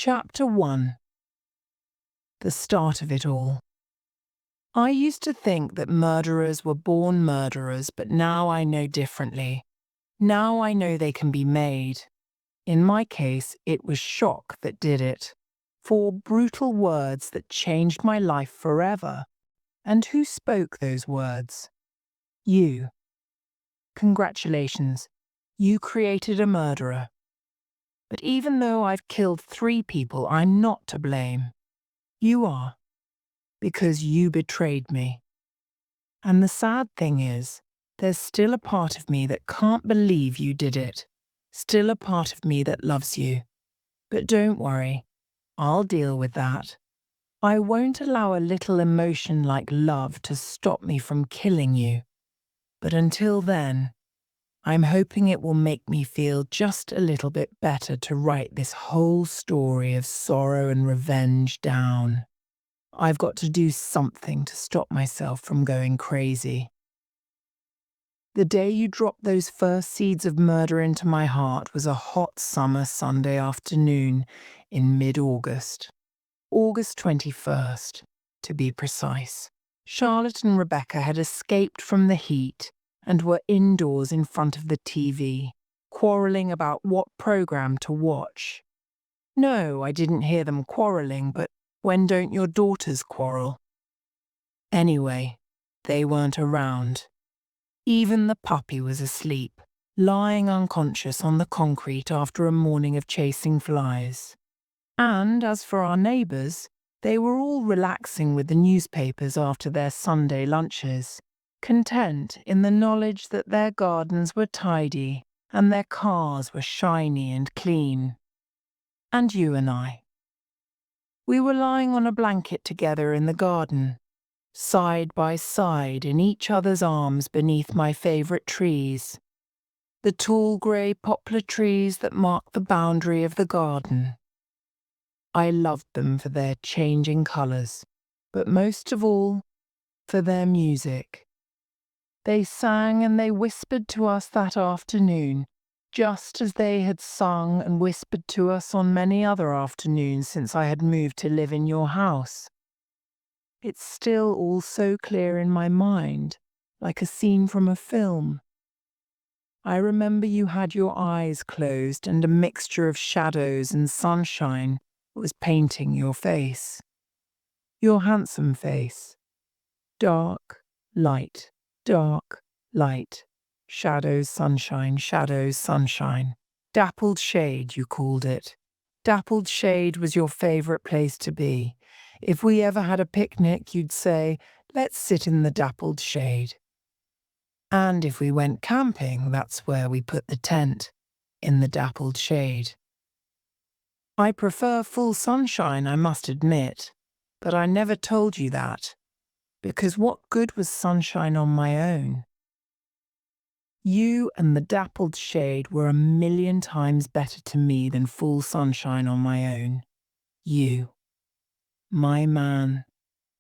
Chapter 1. The start of it all. I used to think that murderers were born murderers, but now I know differently. Now I know they can be made. In my case, it was shock that did it. 4 brutal words that changed my life forever. And who spoke those words? You. Congratulations. You created a murderer. But even though I've killed 3 people, I'm not to blame. You are. Because you betrayed me. And the sad thing is, there's still a part of me that can't believe you did it. Still a part of me that loves you. But don't worry, I'll deal with that. I won't allow a little emotion like love to stop me from killing you. But until then, I'm hoping it will make me feel just a little bit better to write this whole story of sorrow and revenge down. I've got to do something to stop myself from going crazy. The day you dropped those first seeds of murder into my heart was a hot summer Sunday afternoon in mid-August. August 21st, to be precise. Charlotte and Rebecca had escaped from the heat and were indoors in front of the TV, quarrelling about what program to watch. No, I didn't hear them quarrelling, but when don't your daughters quarrel? Anyway, they weren't around. Even the puppy was asleep, lying unconscious on the concrete after a morning of chasing flies. And as for our neighbours, they were all relaxing with the newspapers after their Sunday lunches, content in the knowledge that their gardens were tidy and their cars were shiny and clean. And you and I. We were lying on a blanket together in the garden, side by side in each other's arms beneath my favourite trees, the tall grey poplar trees that mark the boundary of the garden. I loved them for their changing colours, but most of all, for their music. They sang and they whispered to us that afternoon, just as they had sung and whispered to us on many other afternoons since I had moved to live in your house. It's still all so clear in my mind, like a scene from a film. I remember you had your eyes closed and a mixture of shadows and sunshine was painting your face. Your handsome face. Dark, light, dark, light. Shadows, sunshine, shadows, sunshine. Dappled shade, you called it. Dappled shade was your favourite place to be. If we ever had a picnic, you'd say, let's sit in the dappled shade. And if we went camping, that's where we put the tent, in the dappled shade. I prefer full sunshine, I must admit, but I never told you that, because what good was sunshine on my own? You and the dappled shade were 1,000,000 times better to me than full sunshine on my own. You. My man.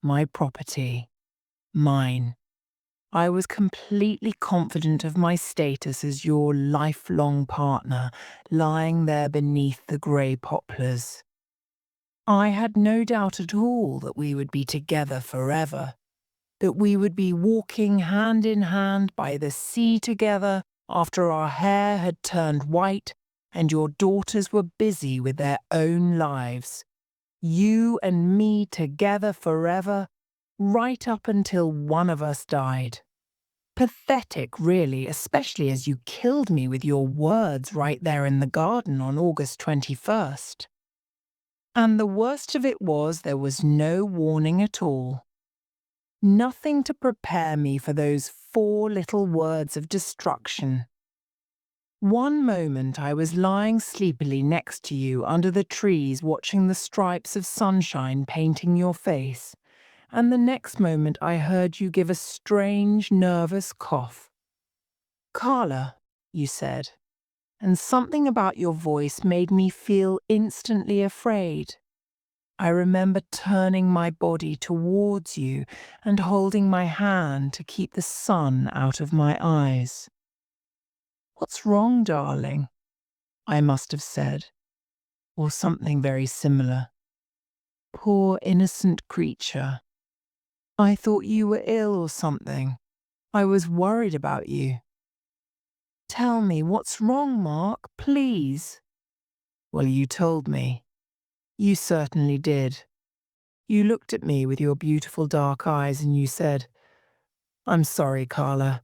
My property. Mine. I was completely confident of my status as your lifelong partner, lying there beneath the grey poplars. I had no doubt at all that we would be together forever. That we would be walking hand in hand by the sea together after our hair had turned white and your daughters were busy with their own lives. You and me together forever, right up until one of us died. Pathetic, really, especially as you killed me with your words right there in the garden on August 21st. And the worst of it was there was no warning at all. Nothing to prepare me for those 4 little words of destruction. One moment I was lying sleepily next to you under the trees watching the stripes of sunshine painting your face, and the next moment I heard you give a strange, nervous cough. "Carla," you said, and something about your voice made me feel instantly afraid. I remember turning my body towards you and holding my hand to keep the sun out of my eyes. "What's wrong, darling?" I must have said. or something very similar. Poor innocent creature. I thought you were ill or something. I was worried about you. Tell me, what's wrong, Mark, please? Well, you told me. You certainly did. You looked at me with your beautiful dark eyes and you said, I'm sorry, Carla.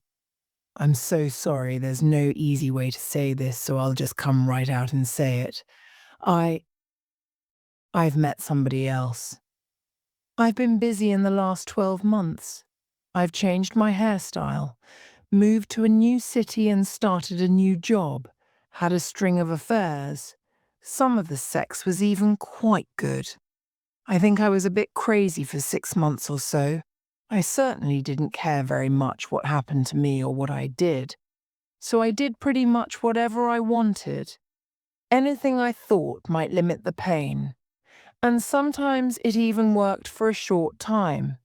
I'm so sorry. There's no easy way to say this, so I'll just come right out and say it. I've met somebody else. I've been busy in the last 12 months. I've changed my hairstyle, moved to a new city and started a new job, had a string of affairs. Some of the sex was even quite good. I think I was a bit crazy for 6 months or so. I certainly didn't care very much what happened to me or what I did. So I did pretty much whatever I wanted. Anything I thought might limit the pain. And sometimes it even worked for a short time.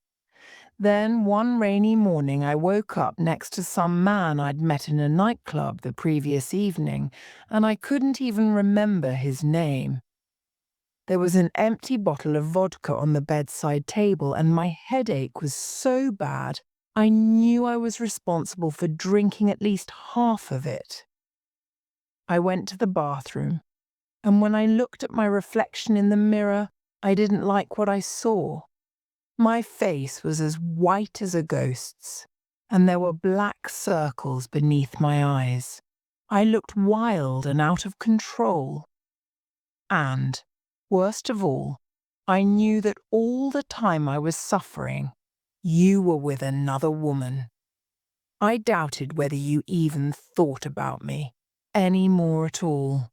Then one rainy morning I woke up next to some man I'd met in a nightclub the previous evening, and I couldn't even remember his name. There was an empty bottle of vodka on the bedside table, and my headache was so bad I knew I was responsible for drinking at least half of it. I went to the bathroom, and when I looked at my reflection in the mirror, I didn't like what I saw. My face was as white as a ghost's, and there were black circles beneath my eyes. I looked wild and out of control. And, worst of all, I knew that all the time I was suffering, you were with another woman. I doubted whether you even thought about me, any more at all.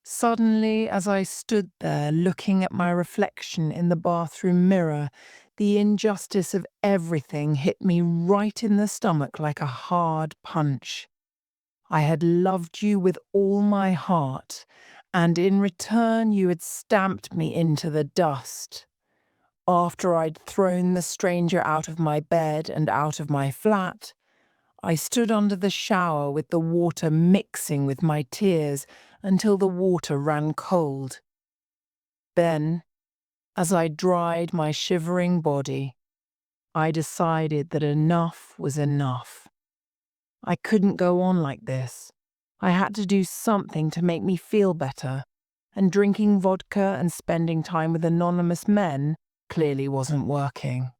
Suddenly, as I stood there looking at my reflection in the bathroom mirror, the injustice of everything hit me right in the stomach like a hard punch. I had loved you with all my heart, and in return you had stamped me into the dust. After I'd thrown the stranger out of my bed and out of my flat, I stood under the shower with the water mixing with my tears until the water ran cold. Then, as I dried my shivering body, I decided that enough was enough. I couldn't go on like this. I had to do something to make me feel better, and drinking vodka and spending time with anonymous men clearly wasn't working.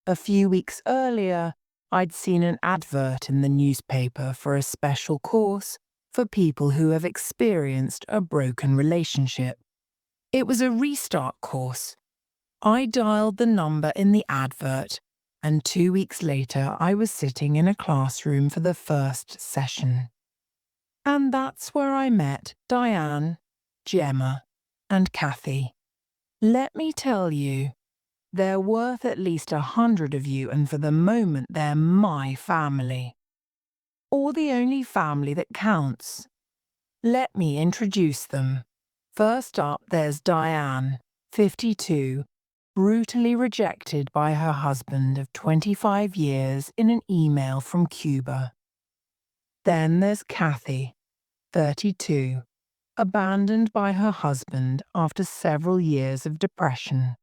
A few weeks earlier, I'd seen an advert in the newspaper for a special course for people who have experienced a broken relationship. It was a restart course. I dialed the number in the advert, and 2 weeks later I was sitting in a classroom for the first session. And that's where I met Diane, Gemma, and Kathy. Let me tell you, they're worth at least 100 of you, and for the moment they're my family. Or the only family that counts. Let me introduce them. First up, there's Diane, 52, brutally rejected by her husband of 25 years in an email from Cuba. Then there's Kathy, 32, abandoned by her husband after several years of depression.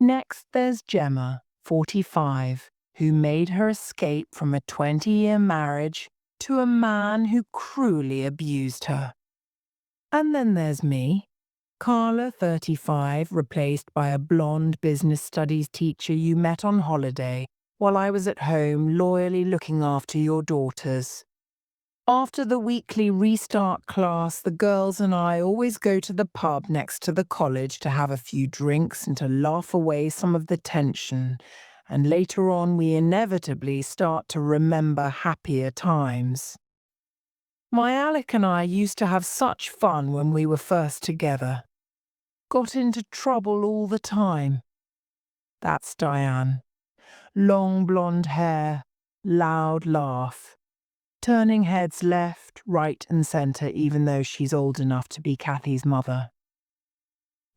Next, there's Gemma, 45, who made her escape from a 20-year marriage to a man who cruelly abused her. And then there's me, Carla, 35, replaced by a blonde business studies teacher you met on holiday while I was at home loyally looking after your daughters. After the weekly restart class, the girls and I always go to the pub next to the college to have a few drinks and to laugh away some of the tension, and later on we inevitably start to remember happier times. My Alec and I used to have such fun when we were first together. Got into trouble all the time. That's Diane. Long blonde hair, loud laugh. Turning heads left, right and centre even though she's old enough to be Kathy's mother.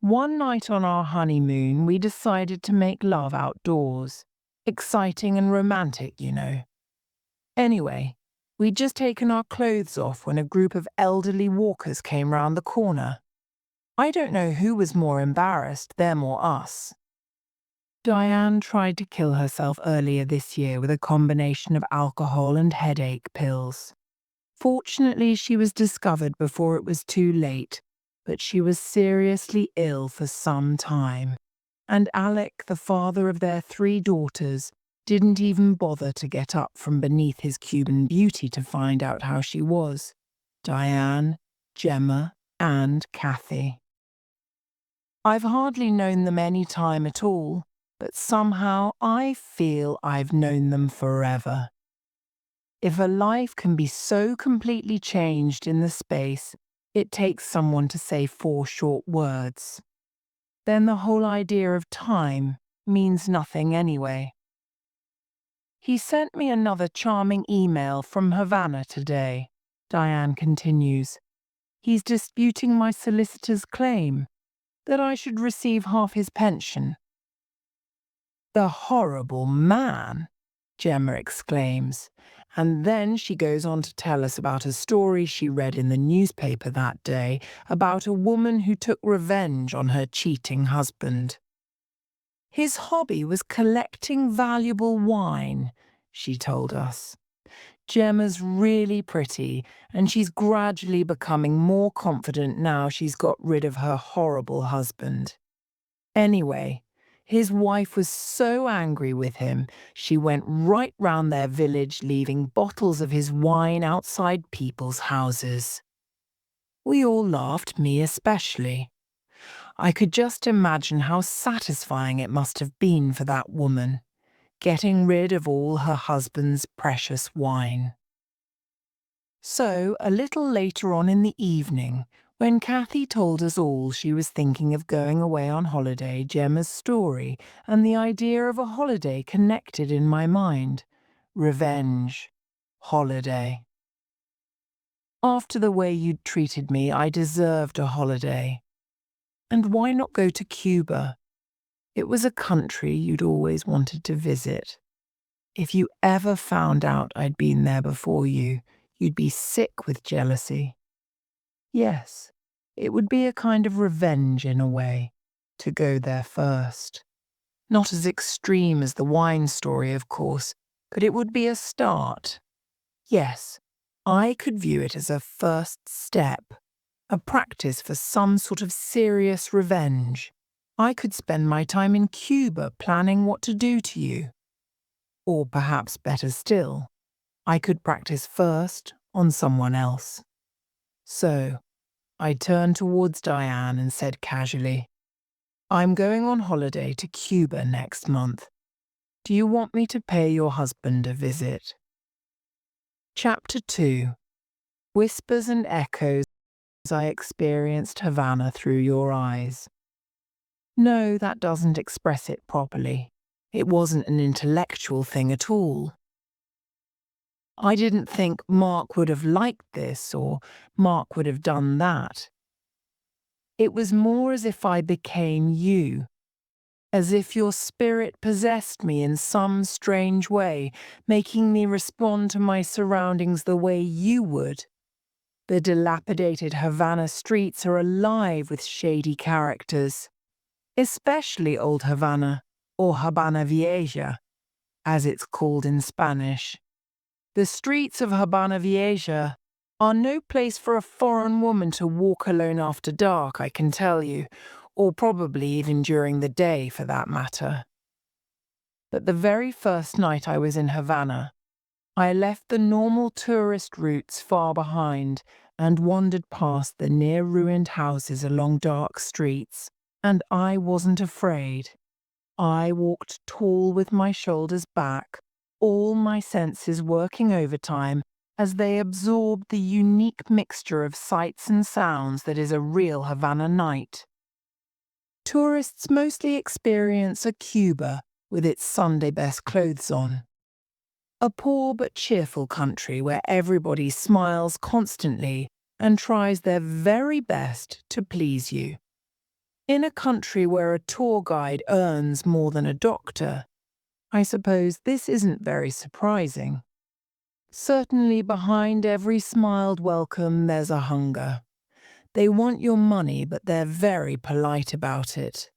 One night on our honeymoon, we decided to make love outdoors. Exciting and romantic, you know. Anyway, We'd just taken our clothes off when a group of elderly walkers came round the corner. I don't know who was more embarrassed, them or us. Diane tried to kill herself earlier this year with a combination of alcohol and headache pills. Fortunately, she was discovered before it was too late, but she was seriously ill for some time. And Alec, the father of their 3 daughters, didn't even bother to get up from beneath his Cuban beauty to find out how she was. Diane, Gemma, and Kathy. I've hardly known them any time at all, but somehow I feel I've known them forever. If a life can be so completely changed in the space it takes someone to say 4 short words, then the whole idea of time means nothing anyway. He sent me another charming email from Havana today, Diane continues. He's disputing my solicitor's claim that I should receive half his pension. The horrible man, Gemma exclaims, and then she goes on to tell us about a story she read in the newspaper that day about a woman who took revenge on her cheating husband. His hobby was collecting valuable wine, she told us. Gemma's really pretty, and she's gradually becoming more confident now she's got rid of her horrible husband. Anyway, his wife was so angry with him, she went right round their village leaving bottles of his wine outside people's houses. We all laughed, me especially. I could just imagine how satisfying it must have been for that woman, getting rid of all her husband's precious wine. So, a little later on in the evening, when Kathy told us all she was thinking of going away on holiday, Gemma's story and the idea of a holiday connected in my mind. Revenge. Holiday. After the way you'd treated me, I deserved a holiday. And why not go to Cuba? It was a country you'd always wanted to visit. If you ever found out I'd been there before you, you'd be sick with jealousy. Yes, it would be a kind of revenge in a way, to go there first. Not as extreme as the wine story, of course, but it would be a start. Yes, I could view it as a first step, a practice for some sort of serious revenge. I could spend my time in Cuba planning what to do to you. Or perhaps better still, I could practice first on someone else. So, I turned towards Diane and said casually, I'm going on holiday to Cuba next month. Do you want me to pay your husband a visit? Chapter 2. Whispers and echoes as I experienced Havana through your eyes. No, that doesn't express it properly. It wasn't an intellectual thing at all. I didn't think Mark would have liked this or Mark would have done that. It was more as if I became you, as if your spirit possessed me in some strange way, making me respond to my surroundings the way you would. The dilapidated Havana streets are alive with shady characters, especially Old Havana, or Habana Vieja, as it's called in Spanish. The streets of Habana Vieja are no place for a foreign woman to walk alone after dark, I can tell you, or probably even during the day for that matter. But the very first night I was in Havana, I left the normal tourist routes far behind and wandered past the near-ruined houses along dark streets, and I wasn't afraid. I walked tall with my shoulders back, all my senses working overtime as they absorbed the unique mixture of sights and sounds that is a real Havana night. Tourists mostly experience a Cuba with its Sunday best clothes on. A poor but cheerful country where everybody smiles constantly and tries their very best to please you. In a country where a tour guide earns more than a doctor, I suppose this isn't very surprising. Certainly behind every smiled welcome there's a hunger. They want your money, but they're very polite about it.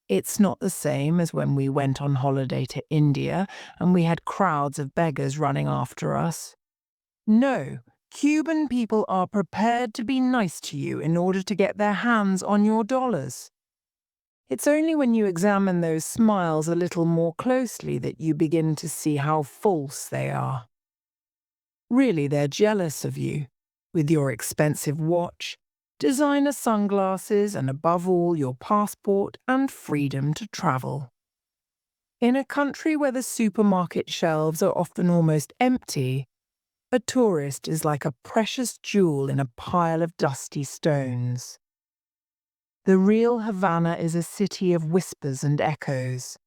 It's not the same as when we went on holiday to India and we had crowds of beggars running after us. No, Cuban people are prepared to be nice to you in order to get their hands on your dollars. It's only when you examine those smiles a little more closely that you begin to see how false they are. Really, they're jealous of you, with your expensive watch, designer sunglasses, and above all, your passport and freedom to travel. In a country where the supermarket shelves are often almost empty, a tourist is like a precious jewel in a pile of dusty stones. The real Havana is a city of whispers and echoes.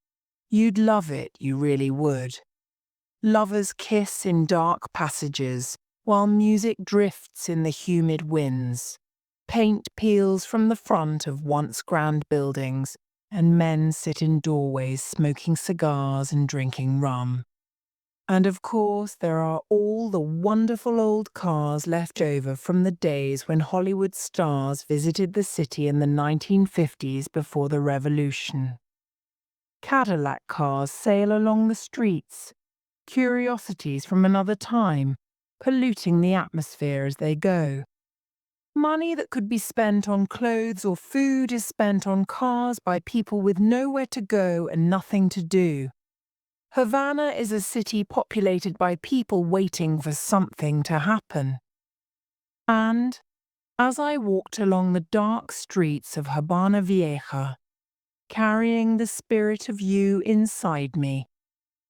You'd love it, you really would. Lovers kiss in dark passages, while music drifts in the humid winds. Paint peels from the front of once grand buildings, and men sit in doorways smoking cigars and drinking rum. And of course, there are all the wonderful old cars left over from the days when Hollywood stars visited the city in the 1950s before the revolution. Cadillac cars sail along the streets, curiosities from another time, polluting the atmosphere as they go. Money that could be spent on clothes or food is spent on cars by people with nowhere to go and nothing to do. Havana is a city populated by people waiting for something to happen. And, as I walked along the dark streets of Habana Vieja, carrying the spirit of you inside me,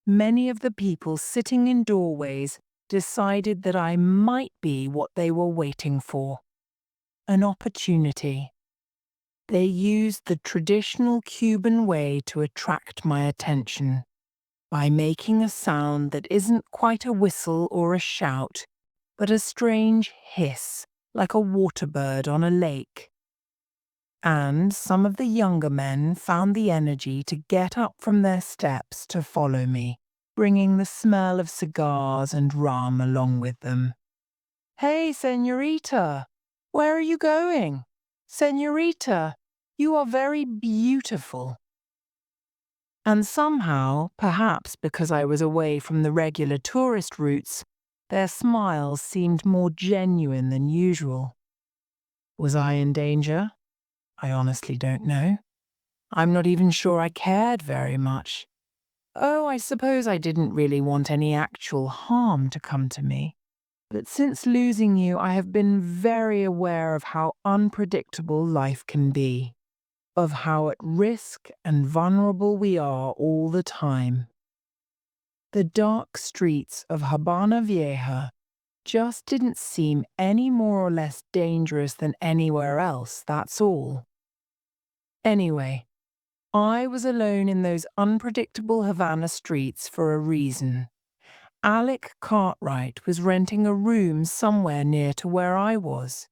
many of the people sitting in doorways decided that I might be what they were waiting for. An opportunity. They used the traditional Cuban way to attract my attention, by making a sound that isn't quite a whistle or a shout, but a strange hiss, like a water bird on a lake. And some of the younger men found the energy to get up from their steps to follow me, bringing the smell of cigars and rum along with them. "Hey, señorita, where are you going? Señorita, you are very beautiful." And somehow, perhaps because I was away from the regular tourist routes, their smiles seemed more genuine than usual. Was I in danger? I honestly don't know. I'm not even sure I cared very much. Oh, I suppose I didn't really want any actual harm to come to me. But since losing you, I have been very aware of how unpredictable life can be, of how at risk and vulnerable we are all the time. The dark streets of Habana Vieja just didn't seem any more or less dangerous than anywhere else, that's all. Anyway, I was alone in those unpredictable Havana streets for a reason. Alec Cartwright was renting a room somewhere near to where I was.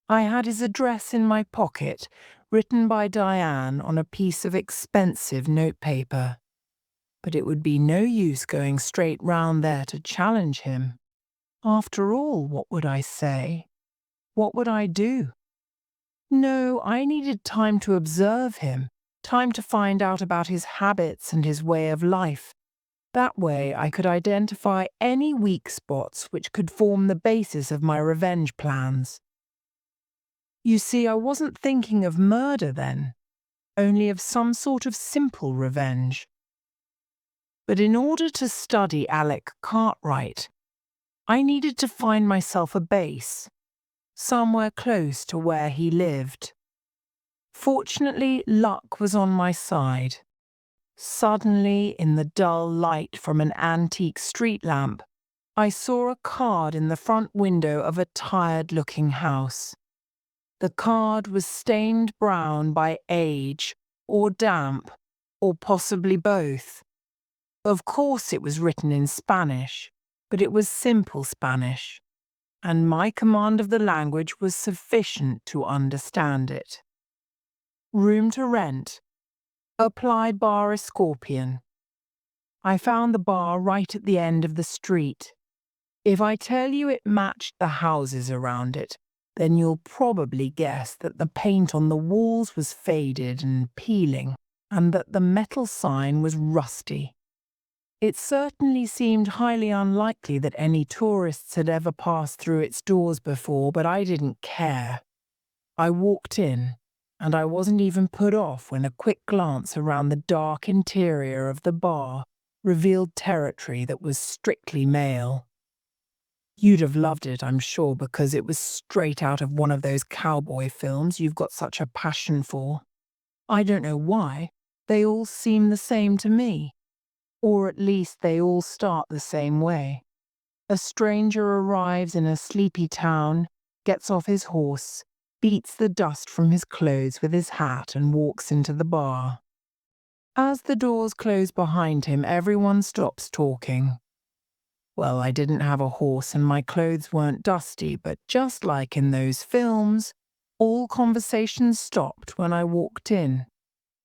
I had his address in my pocket, written by Diane on a piece of expensive notepaper. But it would be no use going straight round there to challenge him. After all, what would I say? What would I do? No, I needed time to observe him, time to find out about his habits and his way of life. That way I could identify any weak spots which could form the basis of my revenge plans. You see, I wasn't thinking of murder then, only of some sort of simple revenge. But in order to study Alec Cartwright, I needed to find myself a base, somewhere close to where he lived. Fortunately, luck was on my side. Suddenly, in the dull light from an antique street lamp, I saw a card in the front window of a tired-looking house. The card was stained brown by age, or damp, or possibly both. Of course it was written in Spanish, but it was simple Spanish, and my command of the language was sufficient to understand it. Room to rent. Applied bar a Scorpion. I found the bar right at the end of the street. If I tell you it matched the houses around it, then you'll probably guess that the paint on the walls was faded and peeling, and that the metal sign was rusty. It certainly seemed highly unlikely that any tourists had ever passed through its doors before, but I didn't care. I walked in, and I wasn't even put off when a quick glance around the dark interior of the bar revealed territory that was strictly male. You'd have loved it, I'm sure, because it was straight out of one of those cowboy films you've got such a passion for. I don't know why, they all seem the same to me. Or at least they all start the same way. A stranger arrives in a sleepy town, gets off his horse, beats the dust from his clothes with his hat and walks into the bar. As the doors close behind him, everyone stops talking. Well, I didn't have a horse and my clothes weren't dusty, but just like in those films, all conversations stopped when I walked in.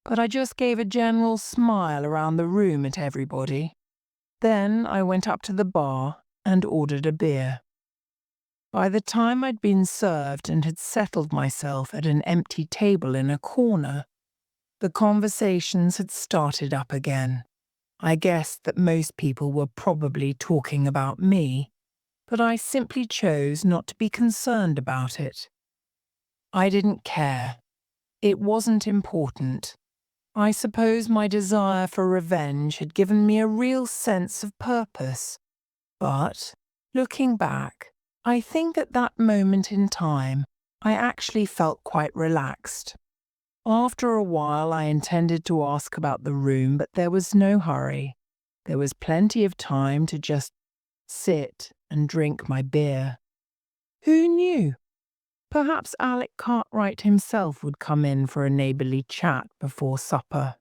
But I just gave a general smile around the room at everybody. Then I went up to the bar and ordered a beer. By the time I'd been served and had settled myself at an empty table in a corner, the conversations had started up again. I guessed that most people were probably talking about me, but I simply chose not to be concerned about it. I didn't care. It wasn't important. I suppose my desire for revenge had given me a real sense of purpose. But, looking back, I think at that moment in time, I actually felt quite relaxed. After a while, I intended to ask about the room, but there was no hurry. There was plenty of time to just sit and drink my beer. Who knew? Perhaps Alec Cartwright himself would come in for a neighbourly chat before supper.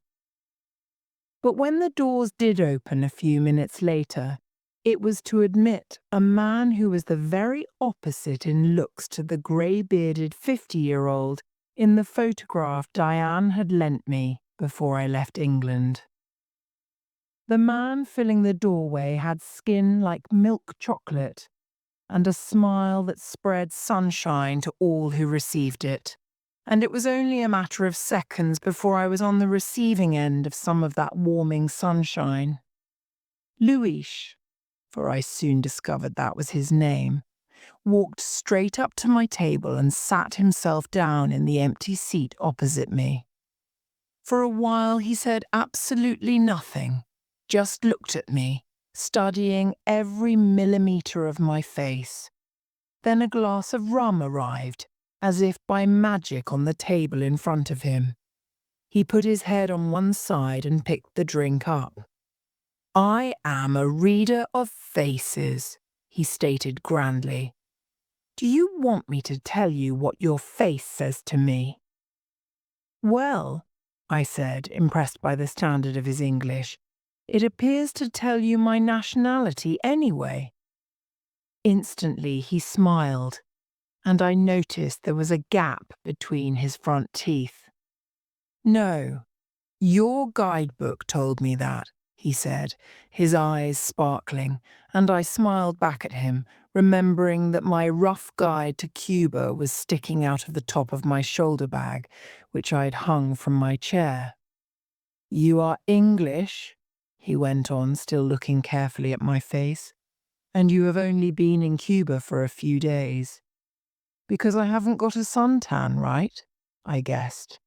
But when the doors did open a few minutes later, it was to admit a man who was the very opposite in looks to the grey-bearded 50-year-old in the photograph Diane had lent me before I left England. The man filling the doorway had skin like milk chocolate, and a smile that spread sunshine to all who received it. And it was only a matter of seconds before I was on the receiving end of some of that warming sunshine. Luis, for I soon discovered that was his name, walked straight up to my table and sat himself down in the empty seat opposite me. For a while he said absolutely nothing, just looked at me, studying every millimetre of my face. Then a glass of rum arrived, as if by magic on the table in front of him. He put his head on one side and picked the drink up. "I am a reader of faces," he stated grandly. "Do you want me to tell you what your face says to me?" "Well," I said, impressed by the standard of his English, "it appears to tell you my nationality anyway." Instantly he smiled, and I noticed there was a gap between his front teeth. "No, your guidebook told me that," he said, his eyes sparkling, and I smiled back at him, remembering that my rough guide to Cuba was sticking out of the top of my shoulder bag, which I'd hung from my chair. "You are English," he went on, still looking carefully at my face, "and you have only been in Cuba for a few days." "Because I haven't got a suntan, right?" I guessed,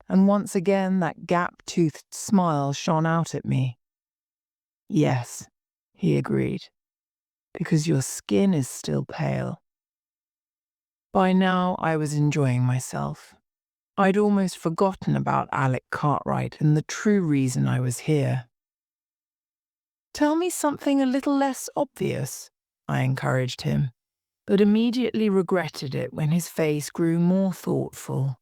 and once again that gap-toothed smile shone out at me. "Yes," he agreed, "because your skin is still pale." By now I was enjoying myself. I'd almost forgotten about Alec Cartwright and the true reason I was here. "Tell me something a little less obvious," I encouraged him, but immediately regretted it when his face grew more thoughtful.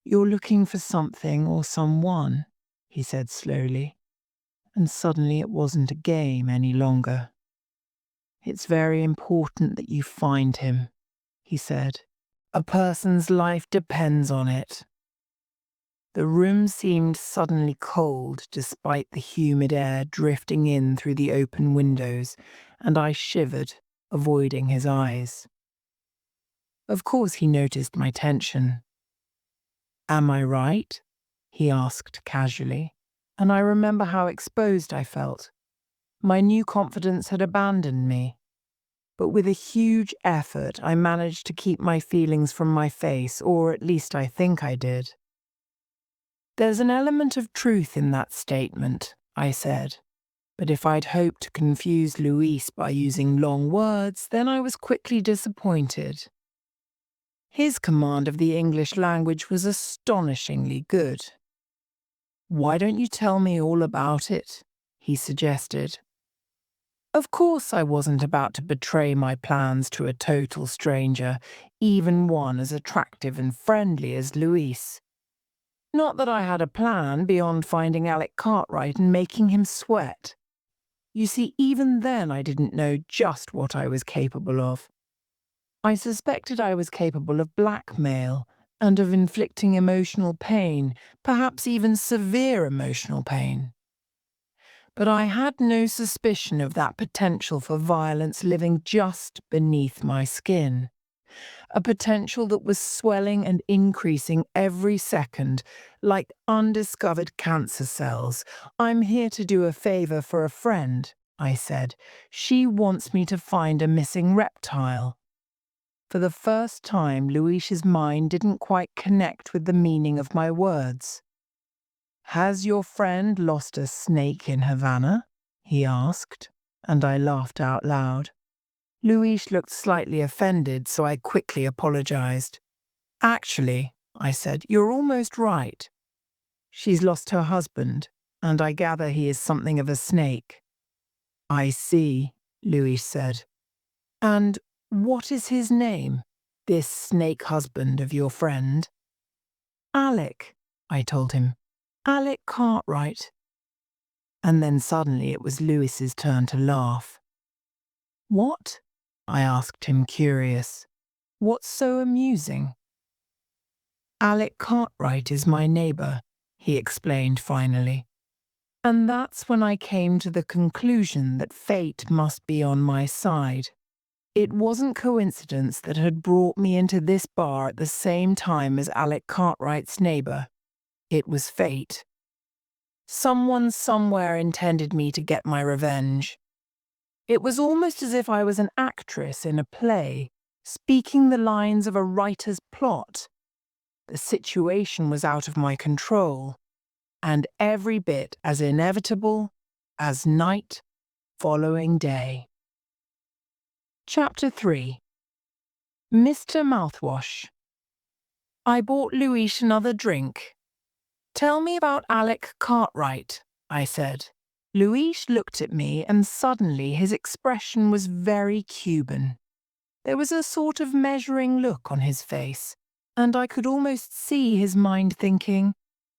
"You're looking for something or someone," he said slowly, and suddenly it wasn't a game any longer. "It's very important that you find him," he said. "A person's life depends on it." The room seemed suddenly cold despite the humid air drifting in through the open windows, and I shivered. avoiding his eyes. Of course, he noticed my tension. "Am I right?" he asked casually, and I remember how exposed I felt. My new confidence had abandoned me. But with a huge effort, I managed to keep my feelings from my face, or at least I think I did. "There's an element of truth in that statement," I said. But if I'd hoped to confuse Luis by using long words, then I was quickly disappointed. His command of the English language was astonishingly good. "Why don't you tell me all about it?" he suggested. Of course I wasn't about to betray my plans to a total stranger, even one as attractive and friendly as Luis. Not that I had a plan beyond finding Alec Cartwright and making him sweat. You see, even then I didn't know just what I was capable of. I suspected I was capable of blackmail and of inflicting emotional pain, perhaps even severe emotional pain. But I had no suspicion of that potential for violence living just beneath my skin. A potential that was swelling and increasing every second, like undiscovered cancer cells. "I'm here to do a favor for a friend," I said. "She wants me to find a missing reptile." For the first time, Luis's mind didn't quite connect with the meaning of my words. "Has your friend lost a snake in Havana?" he asked, and I laughed out loud. Luis looked slightly offended, so I quickly apologized. "Actually," I said, "you're almost right. She's lost her husband, and I gather he is something of a snake." "I see," Luis said. "And what is his name, this snake husband of your friend?" "Alec," I told him. "Alec Cartwright." And then suddenly it was Luis's turn to laugh. "What?" I asked him, curious. "What's so amusing?" "Alec Cartwright is my neighbor," he explained finally. And that's when I came to the conclusion that fate must be on my side. It wasn't coincidence that had brought me into this bar at the same time as Alec Cartwright's neighbor. It was fate. Someone somewhere intended me to get my revenge. It was almost as if I was an actress in a play, speaking the lines of a writer's plot. The situation was out of my control, and every bit as inevitable as night following day. Chapter 3. Mr. Mouthwash. I bought Luis another drink. "Tell me about Alec Cartwright," I said. Luis looked at me, and suddenly his expression was very Cuban. There was a sort of measuring look on his face, and I could almost see his mind thinking,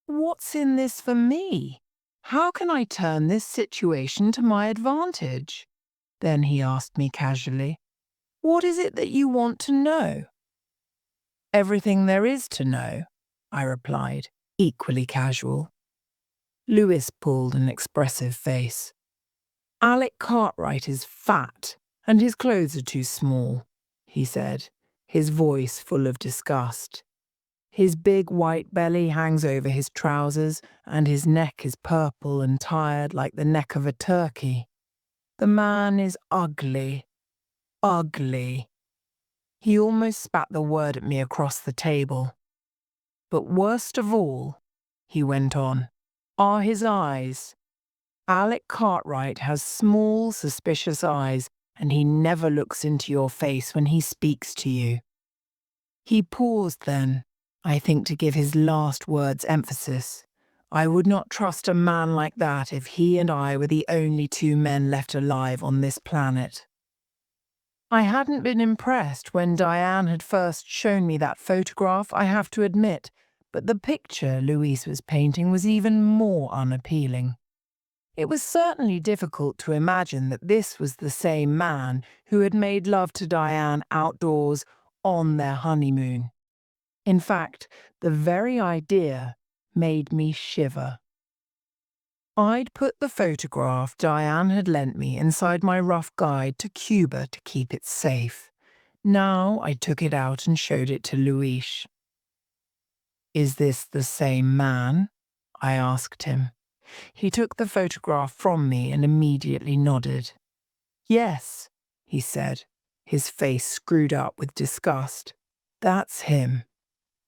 "What's in this for me? How can I turn this situation to my advantage?" Then he asked me casually, "What is it that you want to know?" "Everything there is to know," I replied, equally casual. Luis pulled an expressive face. "Alec Cartwright is fat, and his clothes are too small," he said, his voice full of disgust. "His big white belly hangs over his trousers, and his neck is purple and tired like the neck of a turkey. The man is ugly. Ugly." He almost spat the word at me across the table. "But worst of all," he went on, "are his eyes. Alec Cartwright has small, suspicious eyes, and he never looks into your face when he speaks to you." He paused then, I think to give his last words emphasis. I would not trust a man like that if he and I were the only two men left alive on this planet. I hadn't been impressed when Diane had first shown me that photograph, I have to admit, but the picture Luis was painting was even more unappealing. It was certainly difficult to imagine that this was the same man who had made love to Diane outdoors on their honeymoon. In fact, the very idea made me shiver. I'd put the photograph Diane had lent me inside my rough guide to Cuba to keep it safe. Now I took it out and showed it to Luis. "Is this the same man?" I asked him. He took the photograph from me and immediately nodded. "Yes," he said, his face screwed up with disgust. "That's him.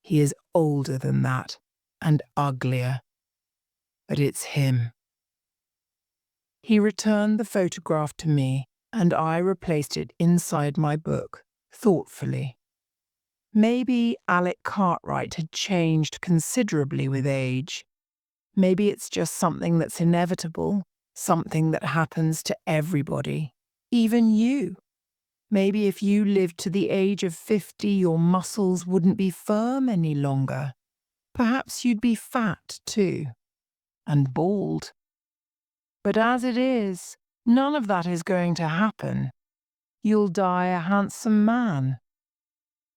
He is older than that, and uglier. But it's him." He returned the photograph to me, and I replaced it inside my book, thoughtfully. Maybe Alec Cartwright had changed considerably with age. Maybe it's just something that's inevitable, something that happens to everybody, even you. Maybe if you lived to the age of 50, your muscles wouldn't be firm any longer. Perhaps you'd be fat too, and bald. But as it is, none of that is going to happen. You'll die a handsome man.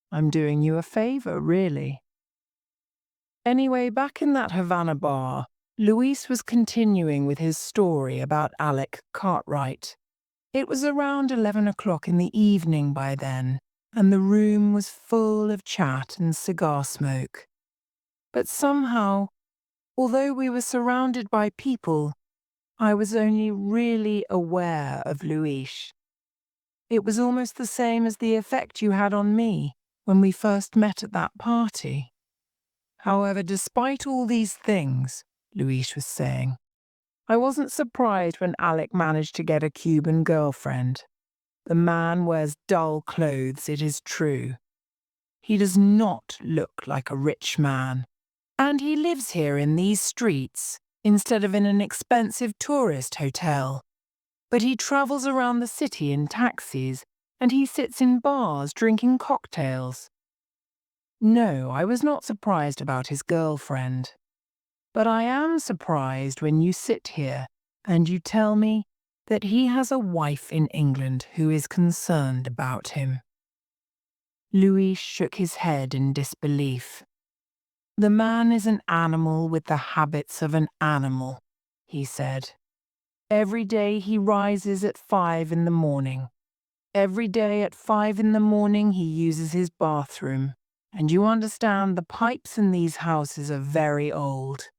I'm doing you a favor, really. Anyway, back in that Havana bar, Luis was continuing with his story about Alec Cartwright. It was around 11 o'clock in the evening by then, and the room was full of chat and cigar smoke. But somehow, although we were surrounded by people, I was only really aware of Luis. It was almost the same as the effect you had on me when we first met at that party. However, despite all these things, Luis was saying, I wasn't surprised when Alec managed to get a Cuban girlfriend. The man wears dull clothes, it is true. He does not look like a rich man. And he lives here in these streets, instead of in an expensive tourist hotel. But he travels around the city in taxis, and he sits in bars drinking cocktails. No, I was not surprised about his girlfriend. But I am surprised when you sit here and you tell me that he has a wife in England who is concerned about him. Louis shook his head in disbelief. The man is an animal with the habits of an animal, he said. Every day he rises at 5 in the morning. Every day at 5 in the morning he uses his bathroom. And you understand the pipes in these houses are very old.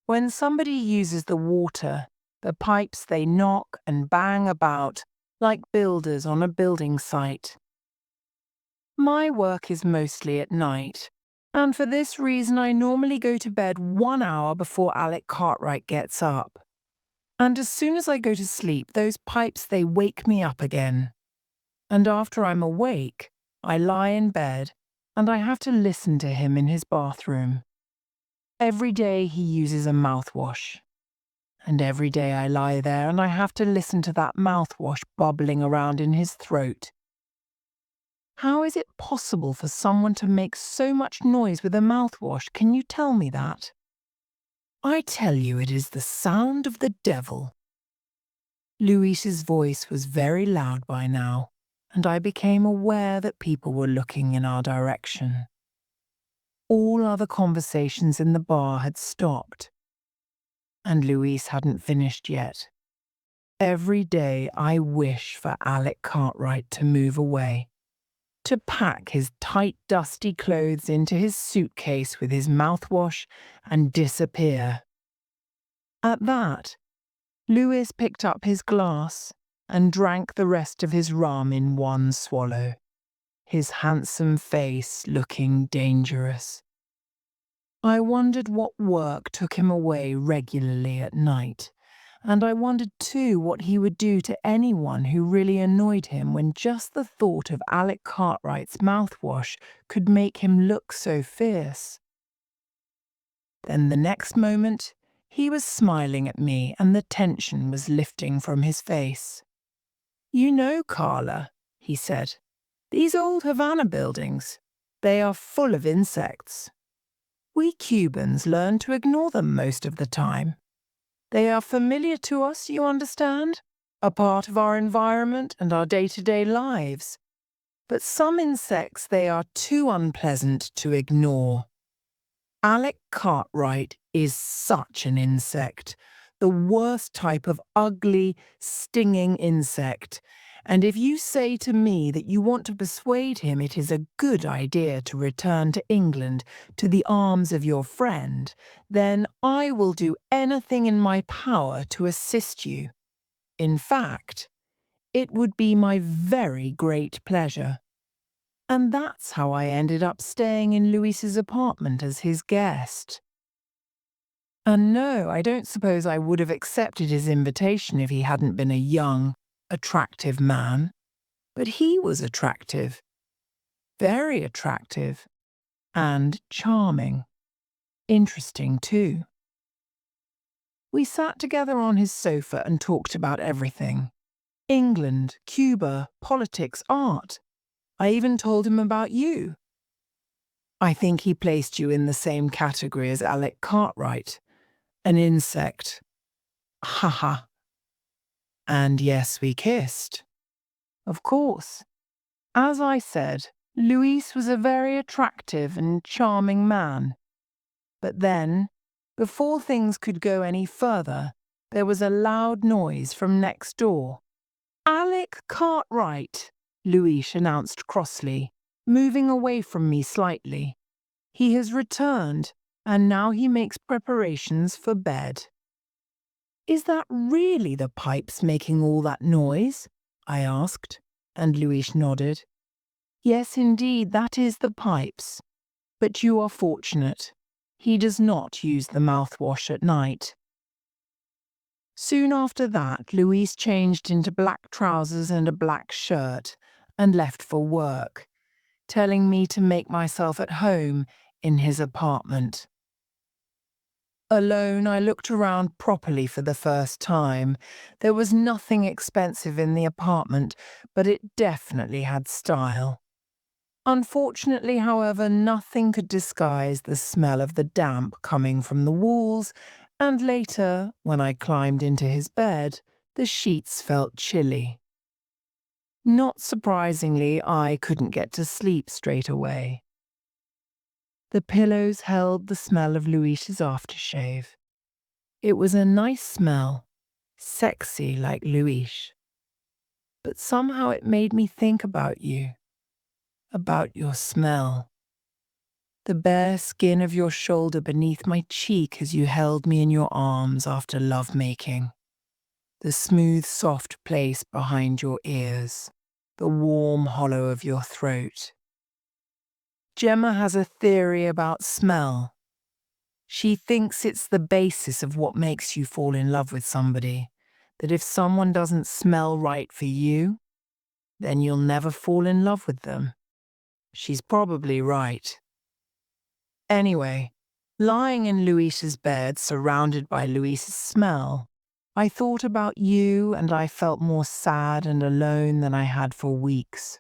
When somebody uses the water, the pipes they knock and bang about like builders on a building site. My work is mostly at night, and for this reason I normally go to bed 1 hour before Alec Cartwright gets up. And as soon as I go to sleep, those pipes, they wake me up again. And after I'm awake, I lie in bed, and I have to listen to him in his bathroom. Every day he uses a mouthwash. And every day I lie there and I have to listen to that mouthwash bubbling around in his throat. How is it possible for someone to make so much noise with a mouthwash? Can you tell me that? I tell you, it is the sound of the devil. Luis's voice was very loud by now, and I became aware that people were looking in our direction. All other conversations in the bar had stopped, and Luis hadn't finished yet. Every day I wish for Alec Cartwright to move away, to pack his tight, dusty clothes into his suitcase with his mouthwash and disappear. At that, Luis picked up his glass and drank the rest of his rum in one swallow, his handsome face looking dangerous. I wondered what work took him away regularly at night, and I wondered too what he would do to anyone who really annoyed him when just the thought of Alec Cartwright's mouthwash could make him look so fierce. Then the next moment, he was smiling at me and the tension was lifting from his face. You know, Carla, he said, these old Havana buildings, they are full of insects. We Cubans learn to ignore them most of the time. They are familiar to us, you understand, a part of our environment and our day-to-day lives. But some insects, they are too unpleasant to ignore. Alec Cartwright is such an insect. the worst type of ugly, stinging insect. And if you say to me that you want to persuade him it is a good idea to return to England, to the arms of your friend, then I will do anything in my power to assist you. In fact, it would be my very great pleasure. And that's how I ended up staying in Luis's apartment as his guest. And no, I don't suppose I would have accepted his invitation if he hadn't been a young, attractive man. But he was attractive, very attractive, and charming. Interesting, too. We sat together on his sofa and talked about everything. England, Cuba, politics, art. I even told him about you. I think he placed you in the same category as Alec Cartwright, an insect. Haha. And yes, we kissed. Of course. As I said, Luis was a very attractive and charming man. But then, before things could go any further, there was a loud noise from next door. Alec Cartwright, Luis announced crossly, moving away from me slightly. He has returned, and now he makes preparations for bed. Is that really the pipes making all that noise? I asked, and Luis nodded. Yes, indeed, that is the pipes. But you are fortunate. He does not use the mouthwash at night. Soon after that, Luis changed into black trousers and a black shirt and left for work, telling me to make myself at home in his apartment. Alone, I looked around properly for the first time. There was nothing expensive in the apartment, but it definitely had style. Unfortunately, however, nothing could disguise the smell of the damp coming from the walls, and later, when I climbed into his bed, the sheets felt chilly. Not surprisingly, I couldn't get to sleep straight away. The pillows held the smell of Luis's aftershave. It was a nice smell, sexy like Luis. But somehow it made me think about you, about your smell. The bare skin of your shoulder beneath my cheek as you held me in your arms after lovemaking. The smooth, soft place behind your ears. The warm hollow of your throat. Gemma has a theory about smell. She thinks it's the basis of what makes you fall in love with somebody. That if someone doesn't smell right for you, then you'll never fall in love with them. She's probably right. Anyway, lying in Luis's bed, surrounded by Luis's smell, I thought about you and I felt more sad and alone than I had for weeks.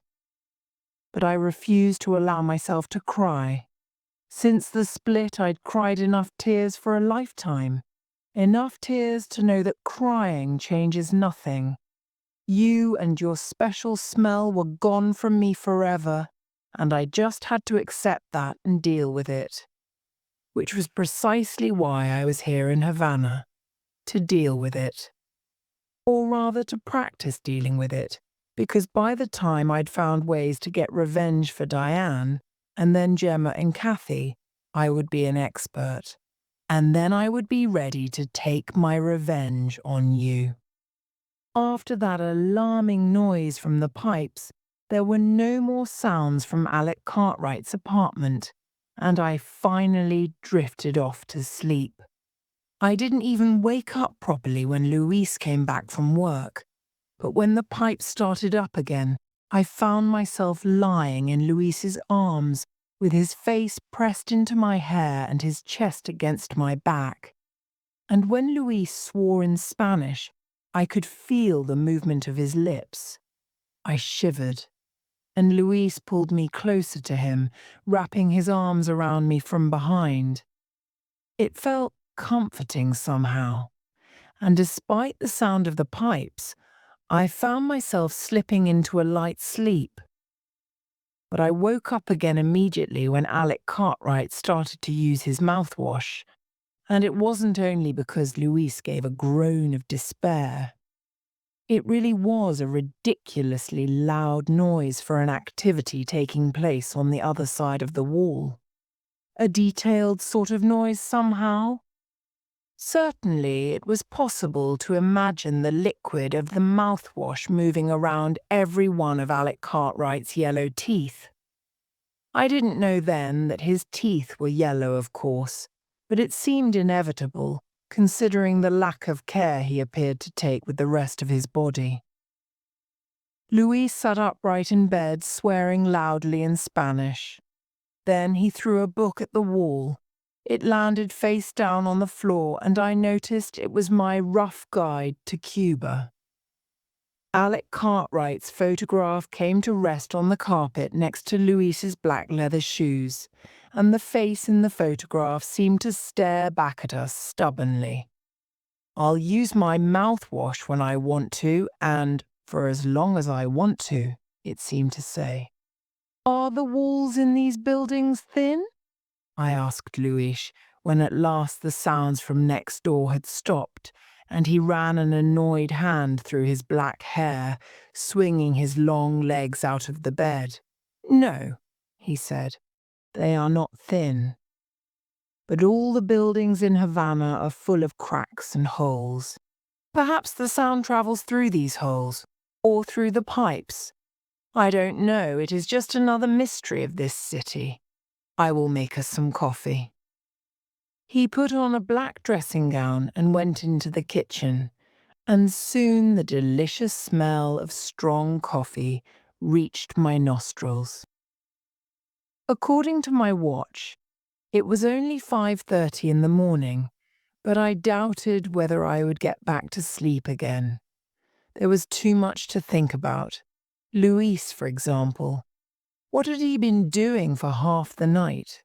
But I refused to allow myself to cry. Since the split, I'd cried enough tears for a lifetime. Enough tears to know that crying changes nothing. You and your special smell were gone from me forever, and I just had to accept that and deal with it. Which was precisely why I was here in Havana, to deal with it. Or rather to practice dealing with it, because by the time I'd found ways to get revenge for Diane, and then Gemma and Kathy, I would be an expert. And then I would be ready to take my revenge on you. After that alarming noise from the pipes, there were no more sounds from Alec Cartwright's apartment, and I finally drifted off to sleep. I didn't even wake up properly when Luis came back from work, but when the pipes started up again, I found myself lying in Luis's arms, with his face pressed into my hair and his chest against my back. And when Luis swore in Spanish, I could feel the movement of his lips. I shivered, and Luis pulled me closer to him, wrapping his arms around me from behind. It felt comforting somehow, and despite the sound of the pipes, I found myself slipping into a light sleep. But I woke up again immediately when Alec Cartwright started to use his mouthwash, And it wasn't only because Luis gave a groan of despair. It really was a ridiculously loud noise for an activity taking place on the other side of the wall. A detailed sort of noise somehow. Certainly, it was possible to imagine the liquid of the mouthwash moving around every one of Alec Cartwright's yellow teeth. I didn't know then that his teeth were yellow, of course, but it seemed inevitable, considering the lack of care he appeared to take with the rest of his body. Luis sat upright in bed, swearing loudly in Spanish. Then he threw a book at the wall. It landed face down on the floor, and I noticed it was my rough guide to Cuba. Alec Cartwright's photograph came to rest on the carpet next to Luis's black leather shoes, and the face in the photograph seemed to stare back at us stubbornly. I'll use my mouthwash when I want to, and for as long as I want to, it seemed to say. Are the walls in these buildings thin? I asked Luis, when at last the sounds from next door had stopped, and he ran an annoyed hand through his black hair, swinging his long legs out of the bed. No, he said, they are not thin. But all the buildings in Havana are full of cracks and holes. Perhaps the sound travels through these holes, or through the pipes. I don't know, it is just another mystery of this city. I will make us some coffee. He put on a black dressing gown and went into the kitchen, and soon the delicious smell of strong coffee reached my nostrils. According to my watch, it was only 5:30 in the morning, but I doubted whether I would get back to sleep again. There was too much to think about. Luis, for example. What had he been doing for half the night?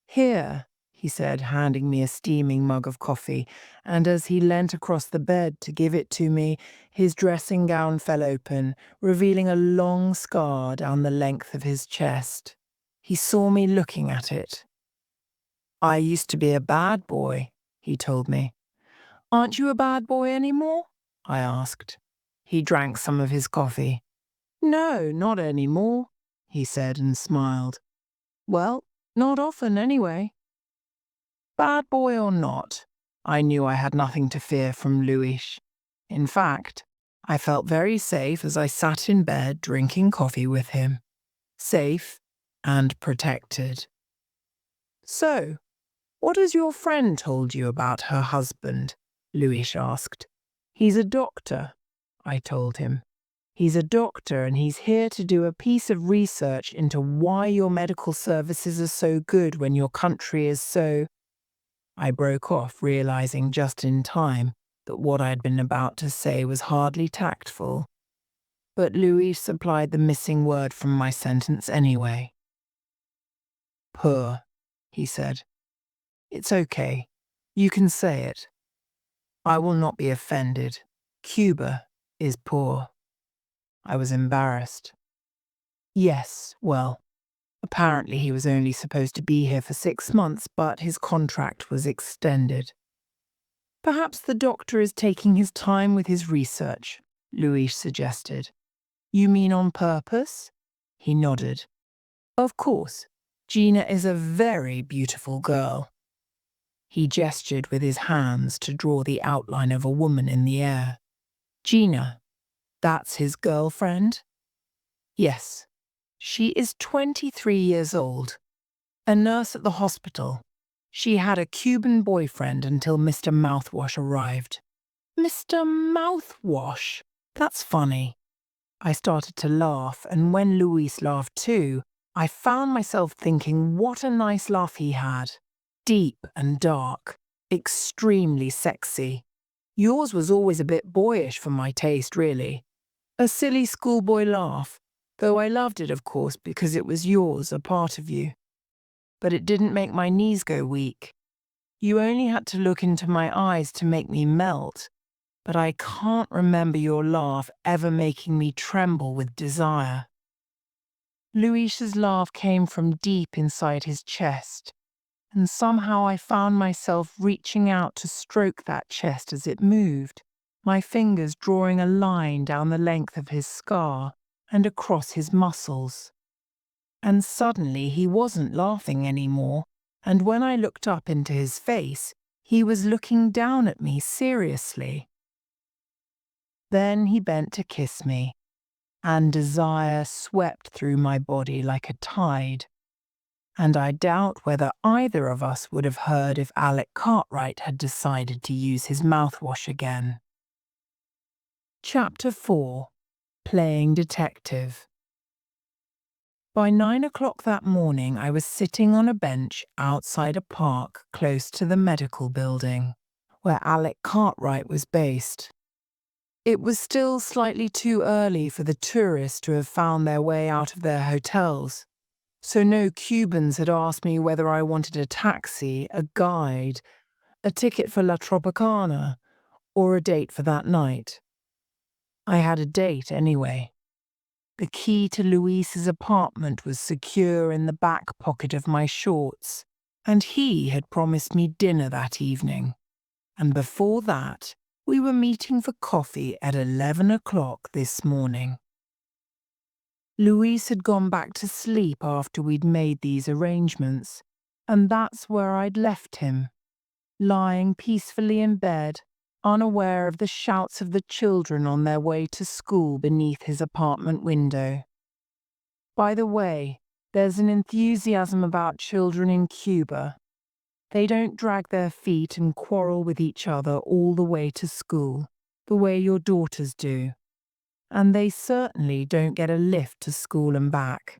Here, he said, handing me a steaming mug of coffee, and as he leant across the bed to give it to me, his dressing gown fell open, revealing a long scar down the length of his chest. He saw me looking at it. I used to be a bad boy, he told me. Aren't you a bad boy anymore? I asked. He drank some of his coffee. No, not anymore, he said and smiled. Well, not often anyway. Bad boy or not, I knew I had nothing to fear from Luis. In fact, I felt very safe as I sat in bed drinking coffee with him. Safe and protected. So, what has your friend told you about her husband? Luis asked. He's a doctor, I told him. He's a doctor and he's here to do a piece of research into why your medical services are so good when your country is so... I broke off, realizing just in time that what I'd been about to say was hardly tactful. But Luis supplied the missing word from my sentence anyway. Poor, he said. It's okay. You can say it. I will not be offended. Cuba is poor. I was embarrassed. Yes, well, apparently he was only supposed to be here for 6 months, but his contract was extended. Perhaps the doctor is taking his time with his research, Luis suggested. You mean on purpose? He nodded. Of course, Gina is a very beautiful girl. He gestured with his hands to draw the outline of a woman in the air. Gina, that's his girlfriend? Yes. She is 23 years old. A nurse at the hospital. She had a Cuban boyfriend until Mr. Mouthwash arrived. Mr. Mouthwash? That's funny. I started to laugh, and when Luis laughed too, I found myself thinking what a nice laugh he had. Deep and dark. Extremely sexy. Yours was always a bit boyish for my taste, really. A silly schoolboy laugh, though I loved it, of course, because it was yours, a part of you. But it didn't make my knees go weak. You only had to look into my eyes to make me melt, but I can't remember your laugh ever making me tremble with desire. Luis's laugh came from deep inside his chest. and somehow I found myself reaching out to stroke that chest as it moved, my fingers drawing a line down the length of his scar and across his muscles. And suddenly he wasn't laughing anymore, and when I looked up into his face, he was looking down at me seriously. Then he bent to kiss me, and desire swept through my body like a tide. And I doubt whether either of us would have heard if Alec Cartwright had decided to use his mouthwash again. Chapter 4. Playing Detective. By 9 o'clock that morning, I was sitting on a bench outside a park close to the medical building, where Alec Cartwright was based. It was still slightly too early for the tourists to have found their way out of their hotels, so no Cubans had asked me whether I wanted a taxi, a guide, a ticket for La Tropicana, or a date for that night. I had a date anyway. The key to Luis's apartment was secure in the back pocket of my shorts, and he had promised me dinner that evening. And before that, we were meeting for coffee at 11 o'clock this morning. Luis had gone back to sleep after we'd made these arrangements, and that's where I'd left him, lying peacefully in bed, unaware of the shouts of the children on their way to school beneath his apartment window. By the way, there's an enthusiasm about children in Cuba. They don't drag their feet and quarrel with each other all the way to school, the way your daughters do. And they certainly don't get a lift to school and back.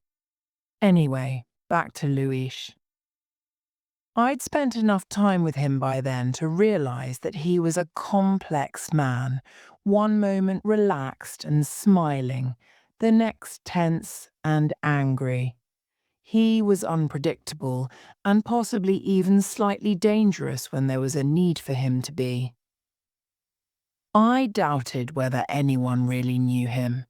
Anyway, back to Luis. I'd spent enough time with him by then to realize that he was a complex man, one moment relaxed and smiling, the next tense and angry. He was unpredictable and possibly even slightly dangerous when there was a need for him to be. I doubted whether anyone really knew him.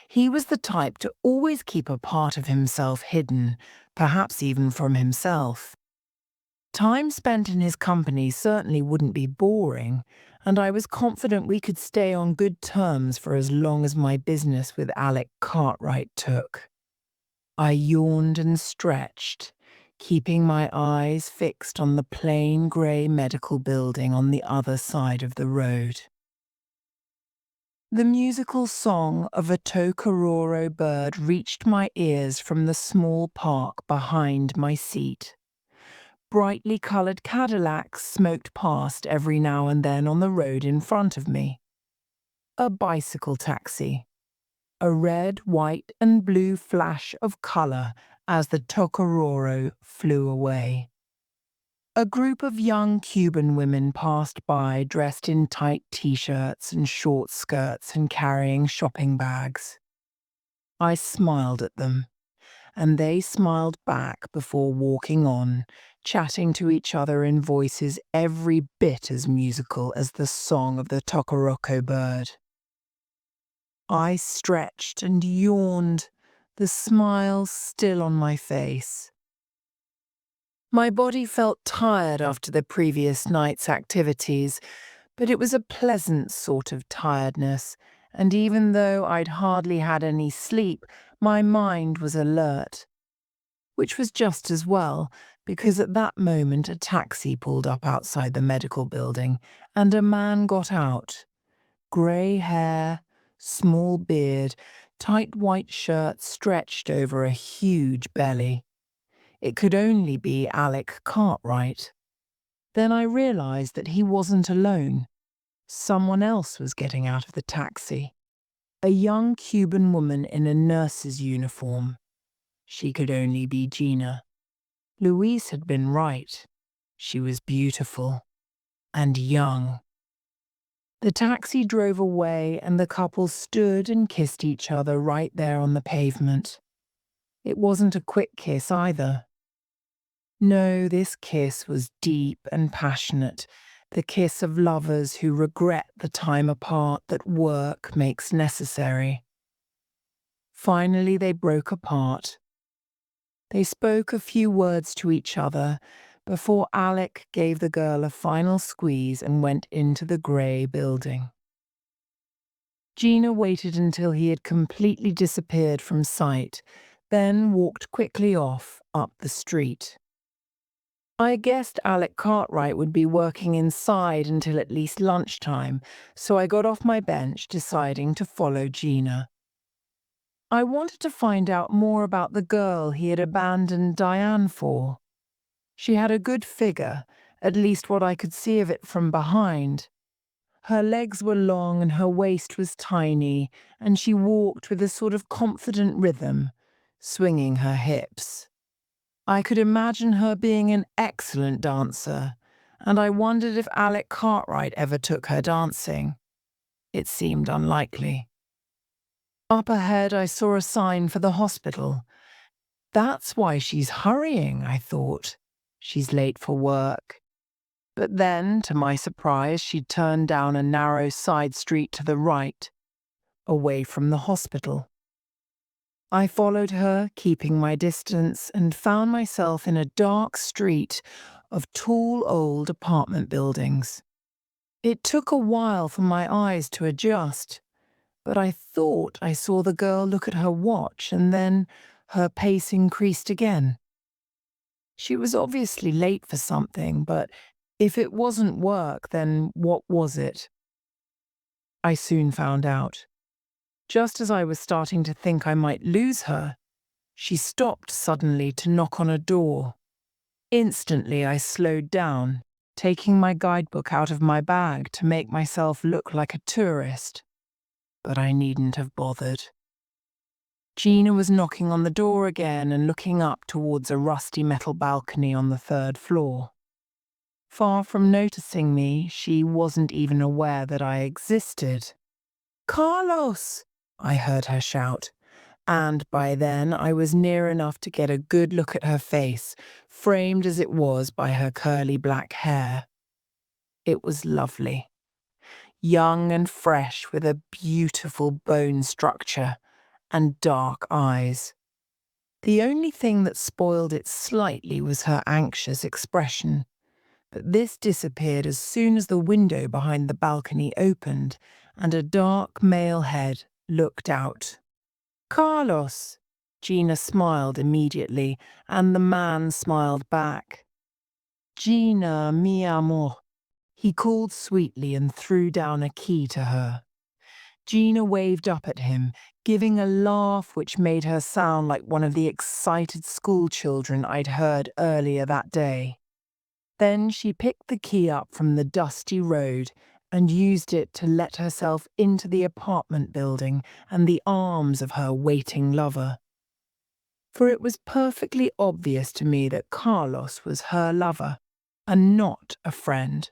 He was the type to always keep a part of himself hidden, perhaps even from himself. Time spent in his company certainly wouldn't be boring, and I was confident we could stay on good terms for as long as my business with Alec Cartwright took. I yawned and stretched, keeping my eyes fixed on the plain grey medical building on the other side of the road. The musical song of a tocororo bird reached my ears from the small park behind my seat. Brightly coloured Cadillacs smoked past every now and then on the road in front of me. A bicycle taxi. A red, white and blue flash of colour as the tocororo flew away. A group of young Cuban women passed by dressed in tight t-shirts and short skirts and carrying shopping bags. I smiled at them, and they smiled back before walking on, chatting to each other in voices every bit as musical as the song of the tocoroko bird. I stretched and yawned, the smile still on my face. My body felt tired after the previous night's activities, but it was a pleasant sort of tiredness, and even though I'd hardly had any sleep, my mind was alert. Which was just as well, because at that moment a taxi pulled up outside the medical building, and a man got out. Grey hair, small beard, tight white shirt stretched over a huge belly. It could only be Alec Cartwright. Then I realized that he wasn't alone. Someone else was getting out of the taxi. A young Cuban woman in a nurse's uniform. She could only be Gina. Luis had been right. She was beautiful and young. The taxi drove away and the couple stood and kissed each other right there on the pavement. It wasn't a quick kiss either. No, this kiss was deep and passionate, the kiss of lovers who regret the time apart that work makes necessary. Finally, they broke apart. They spoke a few words to each other, before Alec gave the girl a final squeeze and went into the grey building. Gina waited until he had completely disappeared from sight, then walked quickly off up the street. I guessed Alec Cartwright would be working inside until at least lunchtime, so I got off my bench, deciding to follow Gina. I wanted to find out more about the girl he had abandoned Diane for. She had a good figure, at least what I could see of it from behind. Her legs were long and her waist was tiny, and she walked with a sort of confident rhythm, swinging her hips. I could imagine her being an excellent dancer, and I wondered if Alec Cartwright ever took her dancing. It seemed unlikely. Up ahead, I saw a sign for the hospital. That's why she's hurrying, I thought. She's late for work. But then, to my surprise, she'd turned down a narrow side street to the right, away from the hospital. I followed her, keeping my distance, and found myself in a dark street of tall old apartment buildings. It took a while for my eyes to adjust, but I thought I saw the girl look at her watch, and then her pace increased again. She was obviously late for something, but if it wasn't work, then what was it? I soon found out. Just as I was starting to think I might lose her, she stopped suddenly to knock on a door. Instantly, I slowed down, taking my guidebook out of my bag to make myself look like a tourist. But I needn't have bothered. Gina was knocking on the door again and looking up towards a rusty metal balcony on the 3rd floor. Far from noticing me, she wasn't even aware that I existed. "Carlos!" I heard her shout, and by then I was near enough to get a good look at her face, framed as it was by her curly black hair. It was lovely. Young and fresh, with a beautiful bone structure and dark eyes. The only thing that spoiled it slightly was her anxious expression, but this disappeared as soon as the window behind the balcony opened and a dark male head looked out. "Carlos!" Gina smiled immediately, and the man smiled back. "Gina, mi amor." He called sweetly and threw down a key to her. Gina waved up at him, giving a laugh which made her sound like one of the excited schoolchildren I'd heard earlier that day. Then she picked the key up from the dusty road and used it to let herself into the apartment building and the arms of her waiting lover. For it was perfectly obvious to me that Carlos was her lover, and not a friend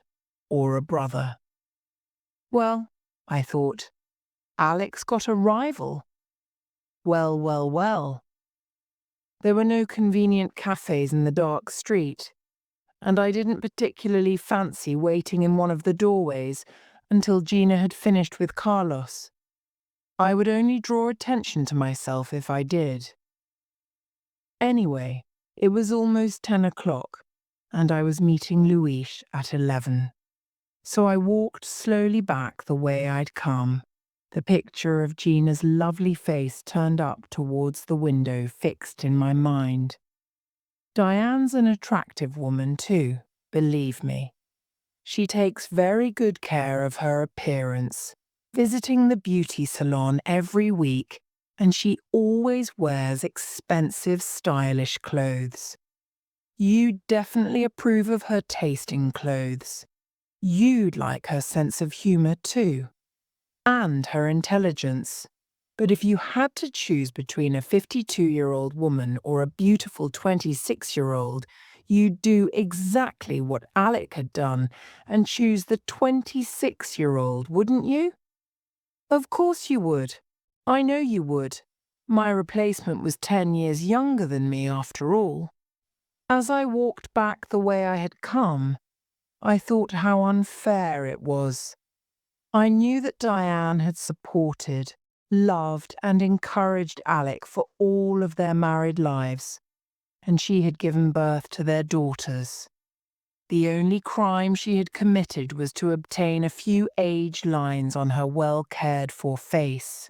or a brother. Well, I thought, Alec's got a rival. Well, well, well. There were no convenient cafes in the dark street, and I didn't particularly fancy waiting in one of the doorways until Gina had finished with Carlos. I would only draw attention to myself if I did. Anyway, it was almost 10 o'clock, and I was meeting Luis at 11. So I walked slowly back the way I'd come, the picture of Gina's lovely face turned up towards the window fixed in my mind. Diane's an attractive woman too, believe me. She takes very good care of her appearance, visiting the beauty salon every week, and she always wears expensive, stylish clothes. You'd definitely approve of her taste in clothes. You'd like her sense of humor too, and her intelligence. But if you had to choose between a 52-year-old woman or a beautiful 26-year-old, you'd do exactly what Alec had done and choose the 26-year-old, wouldn't you? Of course you would. I know you would. My replacement was 10 years younger than me after all. As I walked back the way I had come, I thought how unfair it was. I knew that Diane had supported, loved, and encouraged Alec for all of their married lives, and she had given birth to their daughters. the only crime she had committed was to obtain a few age lines on her well-cared-for face.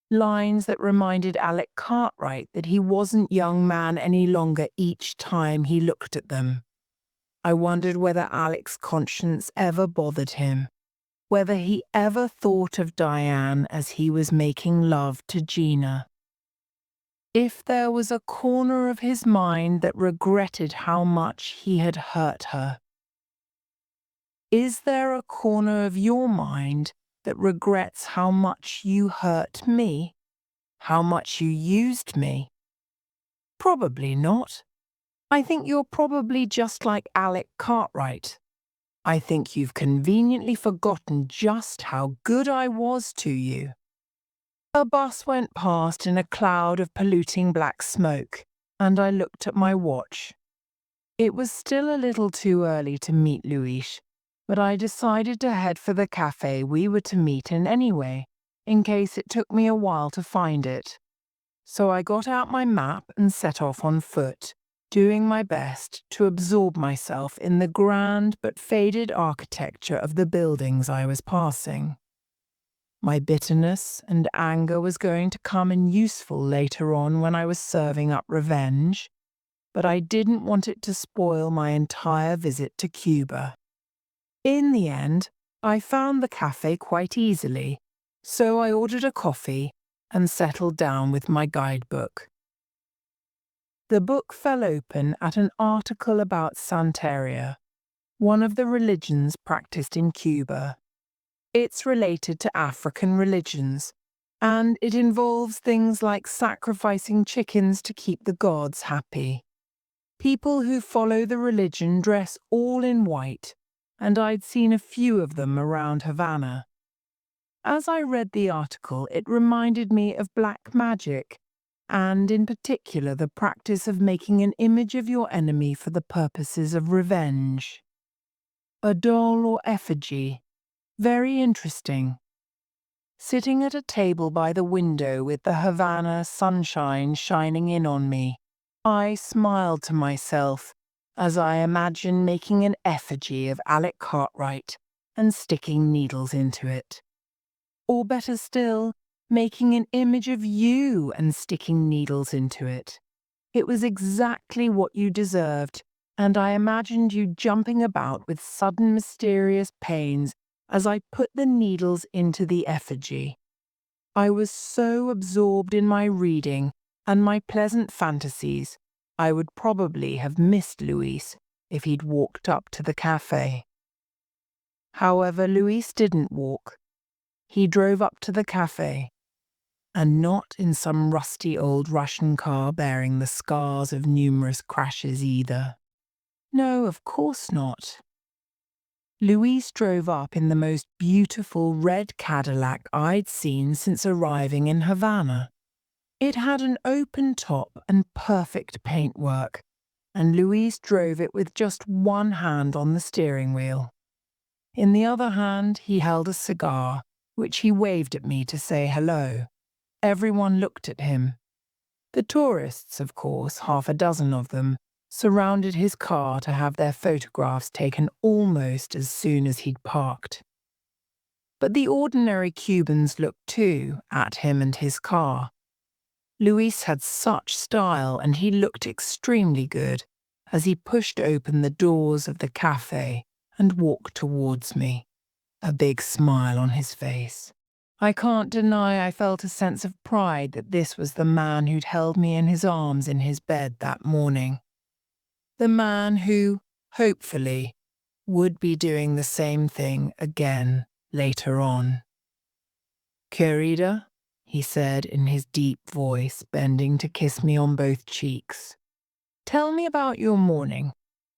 Lines that reminded Alec Cartwright that he wasn't young man any longer each time he looked at them. I wondered whether Alec's conscience ever bothered him, whether he ever thought of Diane as he was making love to Gina. If there was a corner of his mind that regretted how much he had hurt her. Is there a corner of your mind that regrets how much you hurt me? How much you used me? Probably not. I think you're probably just like Alec Cartwright. I think you've conveniently forgotten just how good I was to you. A bus went past in a cloud of polluting black smoke, and I looked at my watch. It was still a little too early to meet Luis, but I decided to head for the cafe we were to meet in anyway, in case it took me a while to find it. So I got out my map and set off on foot, doing my best to absorb myself in the grand but faded architecture of the buildings I was passing. My bitterness and anger was going to come in useful later on when I was serving up revenge, but I didn't want it to spoil my entire visit to Cuba. In the end, I found the cafe quite easily, so I ordered a coffee and settled down with my guidebook. The book fell open at an article about Santeria, one of the religions practiced in Cuba. It's related to African religions, and it involves things like sacrificing chickens to keep the gods happy. People who follow the religion dress all in white, and I'd seen a few of them around Havana. As I read the article, it reminded me of black magic, and in particular the practice of making an image of your enemy for the purposes of revenge. A doll or effigy. Very interesting. Sitting at a table by the window with the Havana sunshine shining in on me, I smiled to myself as I imagined making an effigy of Alec Cartwright and sticking needles into it. Or better still, making an image of you and sticking needles into it. It was exactly what you deserved, and I imagined you jumping about with sudden mysterious pains as I put the needles into the effigy. I was so absorbed in my reading and my pleasant fantasies, I would probably have missed Luis if he'd walked up to the cafe. However, Luis didn't walk. He drove up to the cafe, and not in some rusty old Russian car bearing the scars of numerous crashes either. No, of course not. Luis drove up in the most beautiful red Cadillac I'd seen since arriving in Havana. It had an open top and perfect paintwork, and Luis drove it with just one hand on the steering wheel. In the other hand, he held a cigar, which he waved at me to say hello. Everyone looked at him. The tourists, of course, 6 of them, surrounded his car to have their photographs taken almost as soon as he'd parked. But the ordinary Cubans looked too at him and his car. Luis had such style, and he looked extremely good as he pushed open the doors of the cafe and walked towards me, a big smile on his face. I can't deny I felt a sense of pride that this was the man who'd held me in his arms in his bed that morning. The man who, hopefully, would be doing the same thing again later on. "Querida," he said in his deep voice, bending to kiss me on both cheeks. "Tell me about your morning.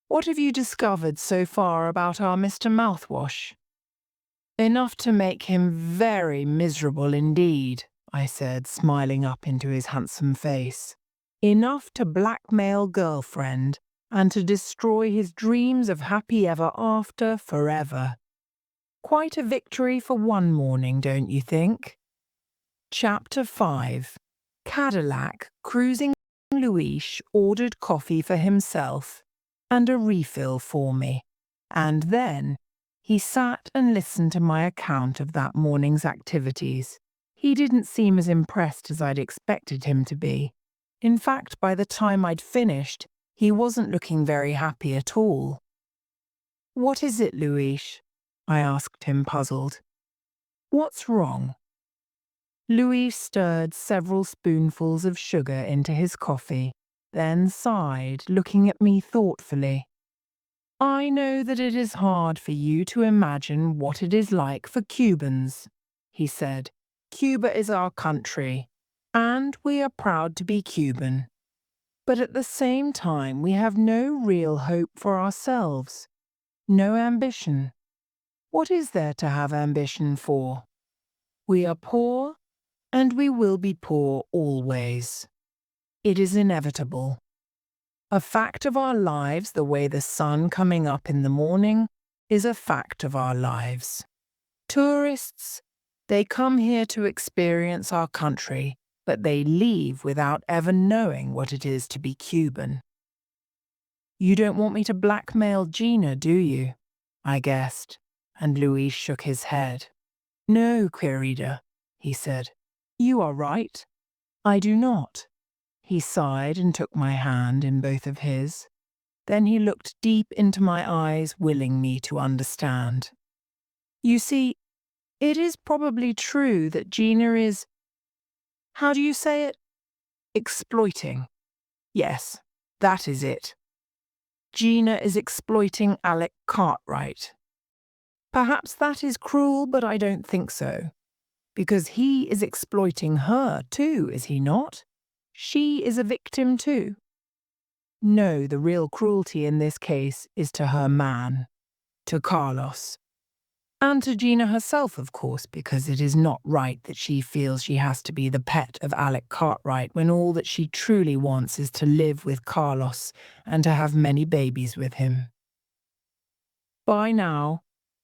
What have you discovered so far about our Mr. Mouthwash?" "Enough to make him very miserable indeed," I said, smiling up into his handsome face. "Enough to blackmail girlfriend and to destroy his dreams of happy ever after forever. Quite a victory for one morning, don't you think?" Chapter 5. Cadillac cruising. Luis ordered coffee for himself, and a refill for me. And then he sat and listened to my account of that morning's activities. He didn't seem as impressed as I'd expected him to be. In fact, by the time I'd finished, he wasn't looking very happy at all. "What is it, Luis?" I asked him, puzzled. "What's wrong?" Luis stirred several spoonfuls of sugar into his coffee, then sighed, looking at me thoughtfully. "I know that it is hard for you to imagine what it is like for Cubans," he said. "Cuba is our country, and we are proud to be Cuban. But at the same time, we have no real hope for ourselves, no ambition. What is there to have ambition for? We are poor, and we will be poor always. It is inevitable. A fact of our lives, the way the sun coming up in the morning, is a fact of our lives. Tourists, they come here to experience our country, but they leave without ever knowing what it is to be Cuban." "You don't want me to blackmail Gina, do you?" I guessed, and Luis shook his head. "No, querida," he said. "You are right. I do not." He sighed and took my hand in both of his. Then he looked deep into my eyes, willing me to understand. "You see, it is probably true that Gina is, how do you say it? Exploiting. Yes, that is it. Gina is exploiting Alec Cartwright. Perhaps that is cruel, but I don't think so. Because he is exploiting her too, is he not? She is a victim too. No, the real cruelty in this case is to her man, to Carlos. And to Gina herself, of course, because it is not right that she feels she has to be the pet of Alec Cartwright when all that she truly wants is to live with Carlos and to have many babies with him." By now,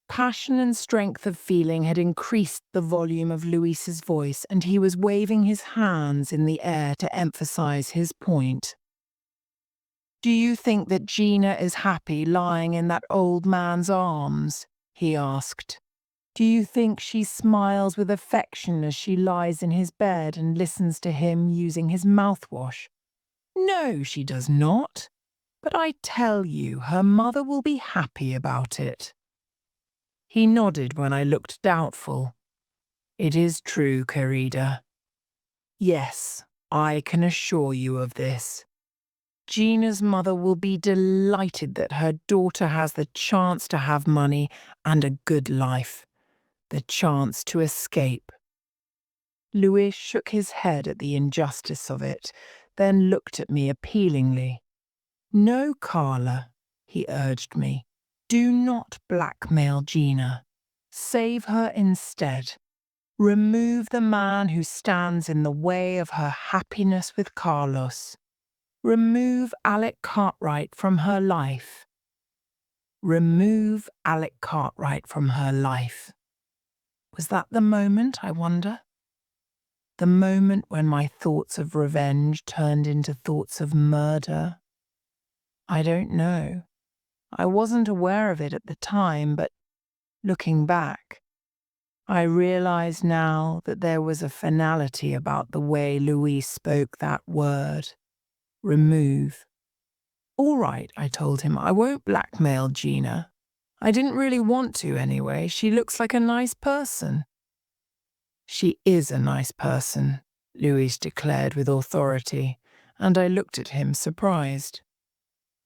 passion and strength of feeling had increased the volume of Luis's voice, and he was waving his hands in the air to emphasize his point. "Do you think that Gina is happy lying in that old man's arms?" he asked. "Do you think she smiles with affection as she lies in his bed and listens to him using his mouthwash? No, she does not. But I tell you, her mother will be happy about it." He nodded when I looked doubtful. "It is true, querida. Yes, I can assure you of this. Gina's mother will be delighted that her daughter has the chance to have money and a good life, the chance to escape." Luis shook his head at the injustice of it, then looked at me appealingly. "No, Carla," he urged me. "Do not blackmail Gina. Save her instead. Remove the man who stands in the way of her happiness with Carlos. Remove Alec Cartwright from her life. Remove Alec Cartwright from her life." Was that the moment, I wonder? The moment when my thoughts of revenge turned into thoughts of murder? I don't know. I wasn't aware of it at the time, but looking back, I realize now that there was a finality about the way Luis spoke that word. Remove. "All right," I told him. "I won't blackmail Gina. I didn't really want to anyway. She looks like a nice person." "She is a nice person," Luis declared with authority, and I looked at him surprised.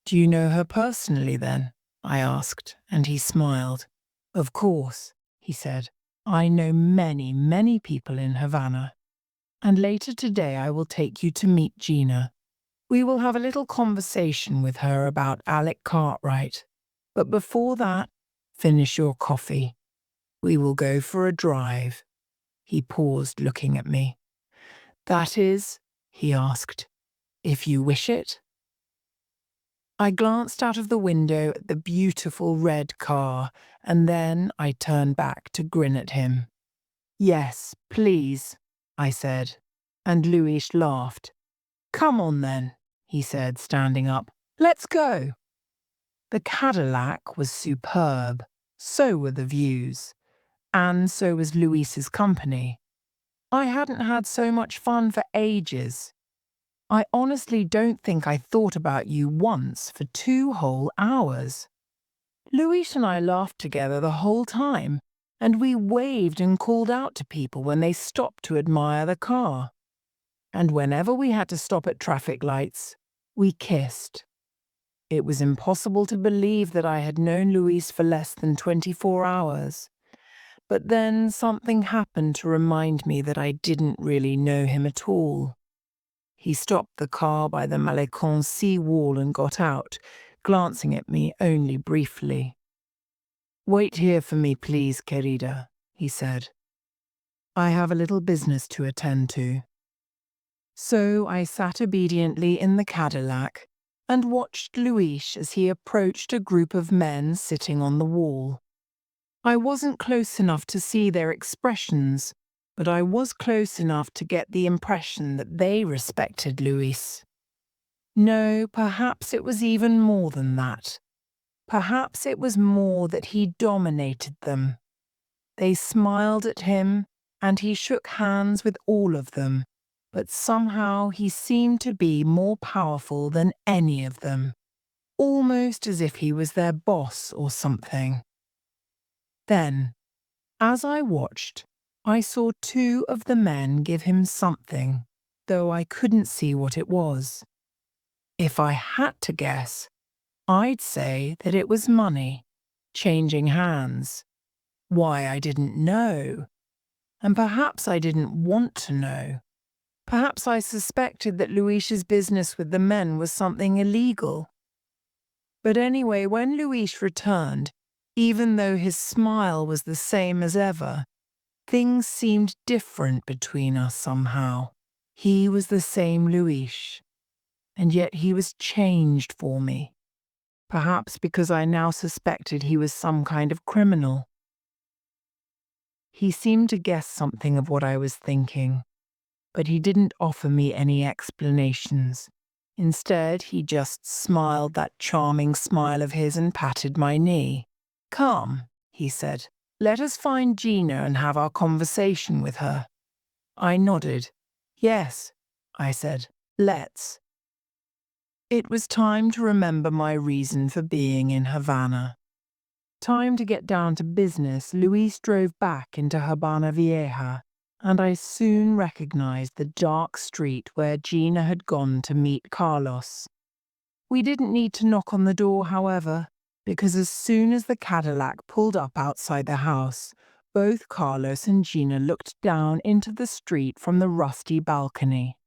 "Do you know her personally then?" I asked, and he smiled. "Of course," he said. "I know many, many people in Havana. And later today I will take you to meet Gina. We will have a little conversation with her about Alec Cartwright. But before that, finish your coffee. We will go for a drive." He paused, looking at me. "That is," he asked, "if you wish it?" I glanced out of the window at the beautiful red car, and then I turned back to grin at him. "Yes, please," I said, and Luis laughed. "Come on then," he said, standing up. "Let's go." The Cadillac was superb, so were the views, and so was Luis's company. I hadn't had so much fun for ages. I honestly don't think I thought about you once for 2 whole hours. Luis and I laughed together the whole time, and we waved and called out to people when they stopped to admire the car. And whenever we had to stop at traffic lights, we kissed. It was impossible to believe that I had known Luis for less than 24 hours. But then something happened to remind me that I didn't really know him at all. He stopped the car by the Malecon sea wall and got out, glancing at me only briefly. "Wait here for me, please, querida," he said. "I have a little business to attend to." So I sat obediently in the Cadillac and watched Luis as he approached a group of men sitting on the wall. I wasn't close enough to see their expressions, but I was close enough to get the impression that they respected Luis. No, perhaps it was even more than that. Perhaps it was more that he dominated them. They smiled at him, and he shook hands with all of them, but somehow he seemed to be more powerful than any of them, almost as if he was their boss or something. Then, as I watched, I saw 2 of the men give him something, though I couldn't see what it was. If I had to guess, I'd say that it was money, changing hands. Why, I didn't know. And perhaps I didn't want to know. Perhaps I suspected that Luis's business with the men was something illegal. But anyway, when Luis returned, even though his smile was the same as ever, things seemed different between us somehow. He was the same Luis, and yet he was changed for me. Perhaps because I now suspected he was some kind of criminal. He seemed to guess something of what I was thinking, but he didn't offer me any explanations. Instead, he just smiled that charming smile of his and patted my knee. "Come," he said. "Let us find Gina and have our conversation with her." I nodded. "Yes," I said. "Let's." It was time to remember my reason for being in Havana. Time to get down to business. Luis drove back into Havana Vieja, and I soon recognized the dark street where Gina had gone to meet Carlos. We didn't need to knock on the door, however, because as soon as the Cadillac pulled up outside the house, both Carlos and Gina looked down into the street from the rusty balcony.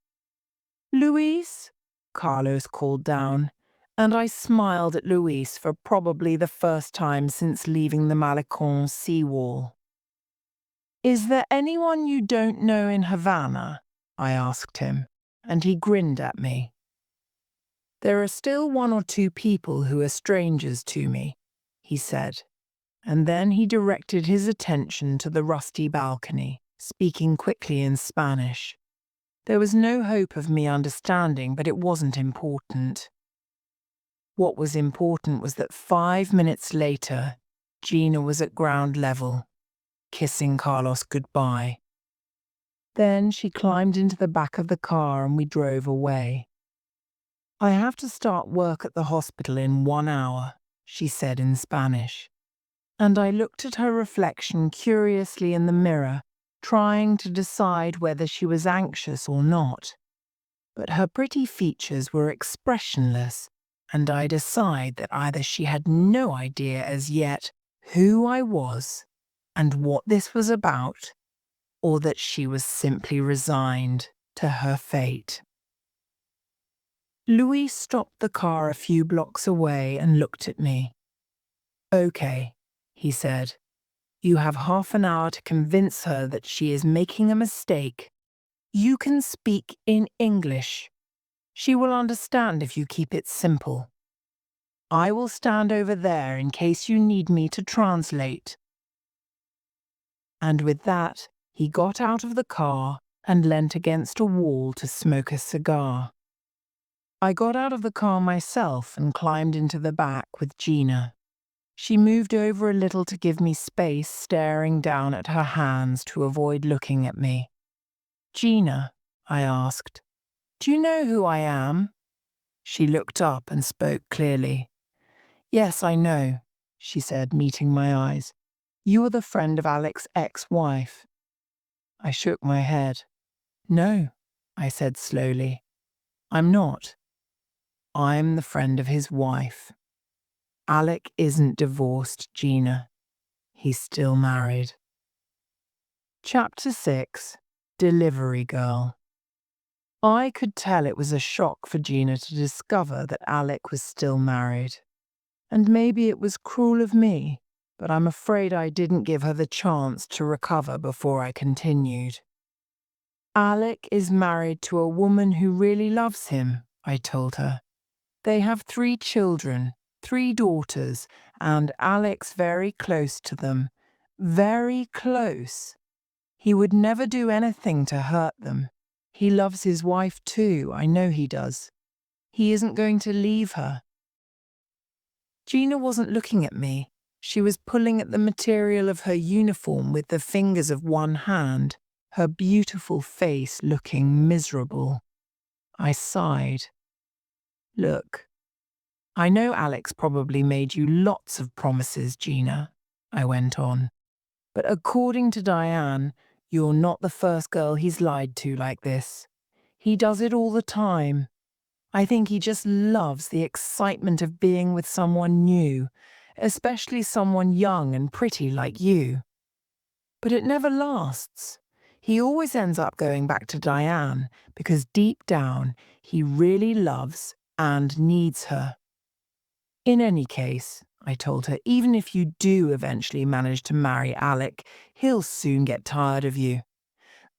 "Luis?" Carlos called down, and I smiled at Luis for probably the first time since leaving the Malecon seawall. "Is there anyone you don't know in Havana?" I asked him, and he grinned at me. "There are still 1 or 2 people who are strangers to me," he said, and then he directed his attention to the rusty balcony, speaking quickly in Spanish. There was no hope of me understanding, but it wasn't important. What was important was that 5 minutes later, Gina was at ground level, kissing Carlos goodbye. Then she climbed into the back of the car and we drove away. "I have to start work at the hospital in 1 hour," she said in Spanish. And I looked at her reflection curiously in the mirror, trying to decide whether she was anxious or not. But her pretty features were expressionless, and I decided that either she had no idea as yet who I was and what this was about, or that she was simply resigned to her fate. Luis stopped the car a few blocks away and looked at me. "Okay," he said. "You have half an hour to convince her that she is making a mistake. You can speak in English. She will understand if you keep it simple. I will stand over there in case you need me to translate." And with that, he got out of the car and leant against a wall to smoke a cigar. I got out of the car myself and climbed into the back with Gina. She moved over a little to give me space, staring down at her hands to avoid looking at me. "Gina," I asked, "do you know who I am?" She looked up and spoke clearly. "Yes, I know," she said, meeting my eyes. "You are the friend of Alec's ex-wife." I shook my head. "No," I said slowly. "I'm not. I'm the friend of his wife. Alec isn't divorced, Gina. He's still married." Chapter 6. Delivery Girl. I could tell it was a shock for Gina to discover that Alec was still married. And maybe it was cruel of me, but I'm afraid I didn't give her the chance to recover before I continued. "Alec is married to a woman who really loves him," I told her. "They have 3 children, 3 daughters, and Alec's very close to them. Very close. He would never do anything to hurt them. He loves his wife too, I know he does. He isn't going to leave her." Gina wasn't looking at me. She was pulling at the material of her uniform with the fingers of one hand, her beautiful face looking miserable. I sighed. "Look, I know Alex probably made you lots of promises, Gina," I went on. "But according to Diane, you're not the first girl he's lied to like this. He does it all the time. I think he just loves the excitement of being with someone new, especially someone young and pretty like you. But it never lasts. He always ends up going back to Diane because deep down he really loves and needs her. In any case," I told her, "even if you do eventually manage to marry Alec, he'll soon get tired of you.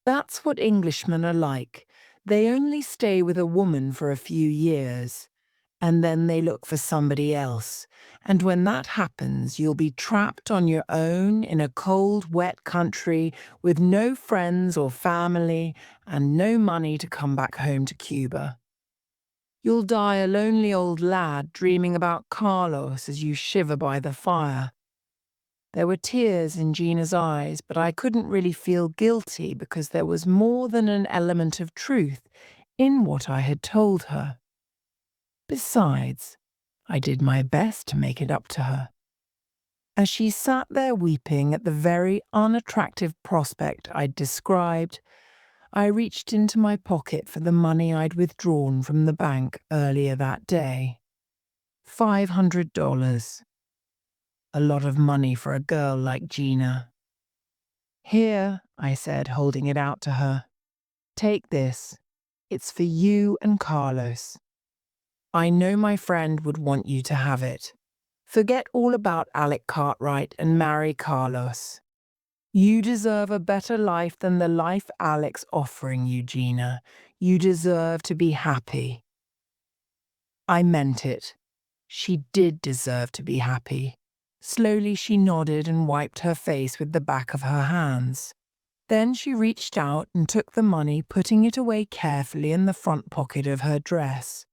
That's what Englishmen are like. They only stay with a woman for a few years, and then they look for somebody else. And when that happens, you'll be trapped on your own in a cold, wet country with no friends or family and no money to come back home to Cuba. You'll die a lonely old lad dreaming about Carlos as you shiver by the fire." There were tears in Gina's eyes, but I couldn't really feel guilty because there was more than an element of truth in what I had told her. Besides, I did my best to make it up to her. As she sat there weeping at the very unattractive prospect I'd described, I reached into my pocket for the money I'd withdrawn from the bank earlier that day. $500. A lot of money for a girl like Gina. "Here," I said, holding it out to her. "Take this. It's for you and Carlos. I know my friend would want you to have it. Forget all about Alec Cartwright and marry Carlos. You deserve a better life than the life Alec's offering you, Gina. You deserve to be happy." I meant it. She did deserve to be happy. Slowly she nodded and wiped her face with the back of her hands. Then she reached out and took the money, putting it away carefully in the front pocket of her dress.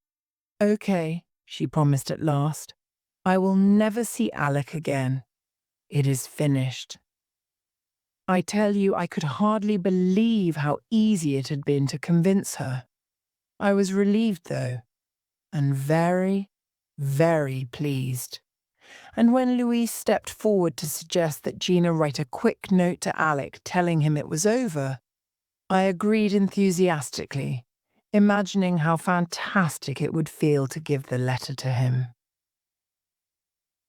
"Okay," she promised at last. "I will never see Alec again. It is finished." I tell you, I could hardly believe how easy it had been to convince her. I was relieved, though, and very, very pleased. And when Louise stepped forward to suggest that Gina write a quick note to Alec telling him it was over, I agreed enthusiastically, imagining how fantastic it would feel to give the letter to him.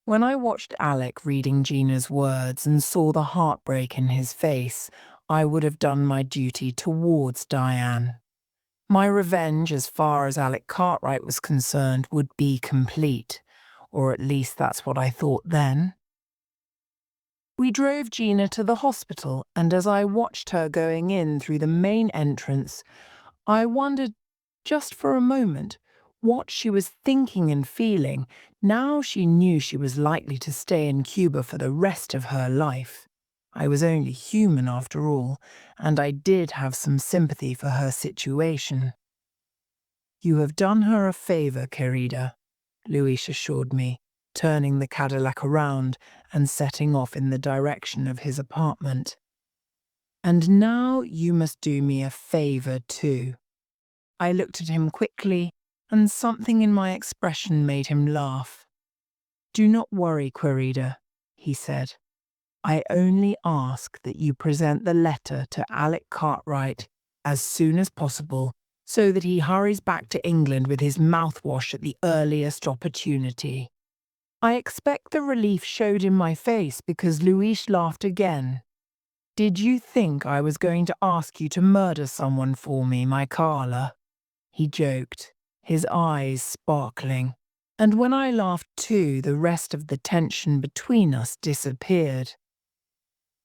When I watched Alec reading Gina's words and saw the heartbreak in his face, I would have done my duty towards Diane. My revenge, as far as Alec Cartwright was concerned, would be complete, or at least that's what I thought then. We drove Gina to the hospital, and as I watched her going in through the main entrance, I wondered, just for a moment, what she was thinking and feeling now she knew she was likely to stay in Cuba for the rest of her life. I was only human after all, and I did have some sympathy for her situation. You have done her a favor, querida, Luis assured me, turning the Cadillac around and setting off in the direction of his apartment. And now you must do me a favor too. I looked at him quickly, and something in my expression made him laugh. Do not worry, querida, he said. I only ask that you present the letter to Alec Cartwright as soon as possible so that he hurries back to England with his mouthwash at the earliest opportunity. I expect the relief showed in my face because Luis laughed again. Did you think I was going to ask you to murder someone for me, my Carla? He joked, his eyes sparkling. And when I laughed too, the rest of the tension between us disappeared.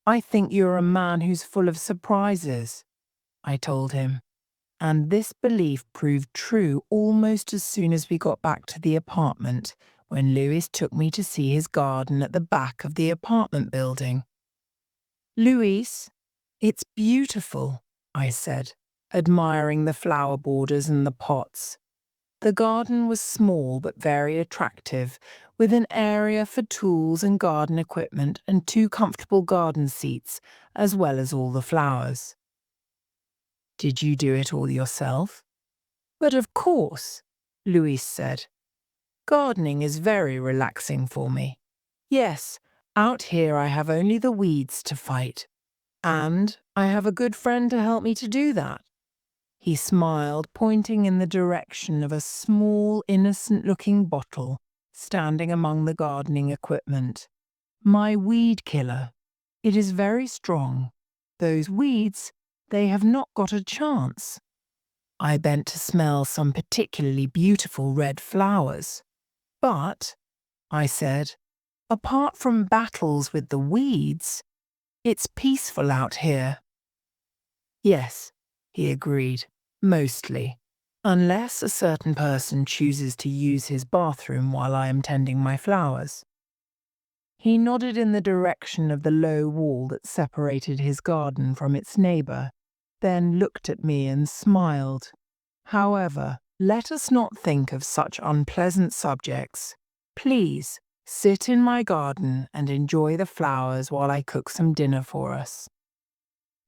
I think you're a man who's full of surprises, I told him. And this belief proved true almost as soon as we got back to the apartment, when Luis took me to see his garden at the back of the apartment building. Luis, it's beautiful, I said, admiring the flower borders and the pots. The garden was small but very attractive, with an area for tools and garden equipment and 2 comfortable garden seats, as well as all the flowers. Did you do it all yourself? But of course, Luis said. Gardening is very relaxing for me. Yes, out here I have only the weeds to fight. And I have a good friend to help me to do that. He smiled, pointing in the direction of a small, innocent-looking bottle standing among the gardening equipment. My weed killer. It is very strong. Those weeds, they have not got a chance. I bent to smell some particularly beautiful red flowers. But, I said, apart from battles with the weeds, it's peaceful out here. Yes, he agreed. Mostly, unless a certain person chooses to use his bathroom while I am tending my flowers. He nodded in the direction of the low wall that separated his garden from its neighbour, then looked at me and smiled. However, let us not think of such unpleasant subjects. Please, sit in my garden and enjoy the flowers while I cook some dinner for us.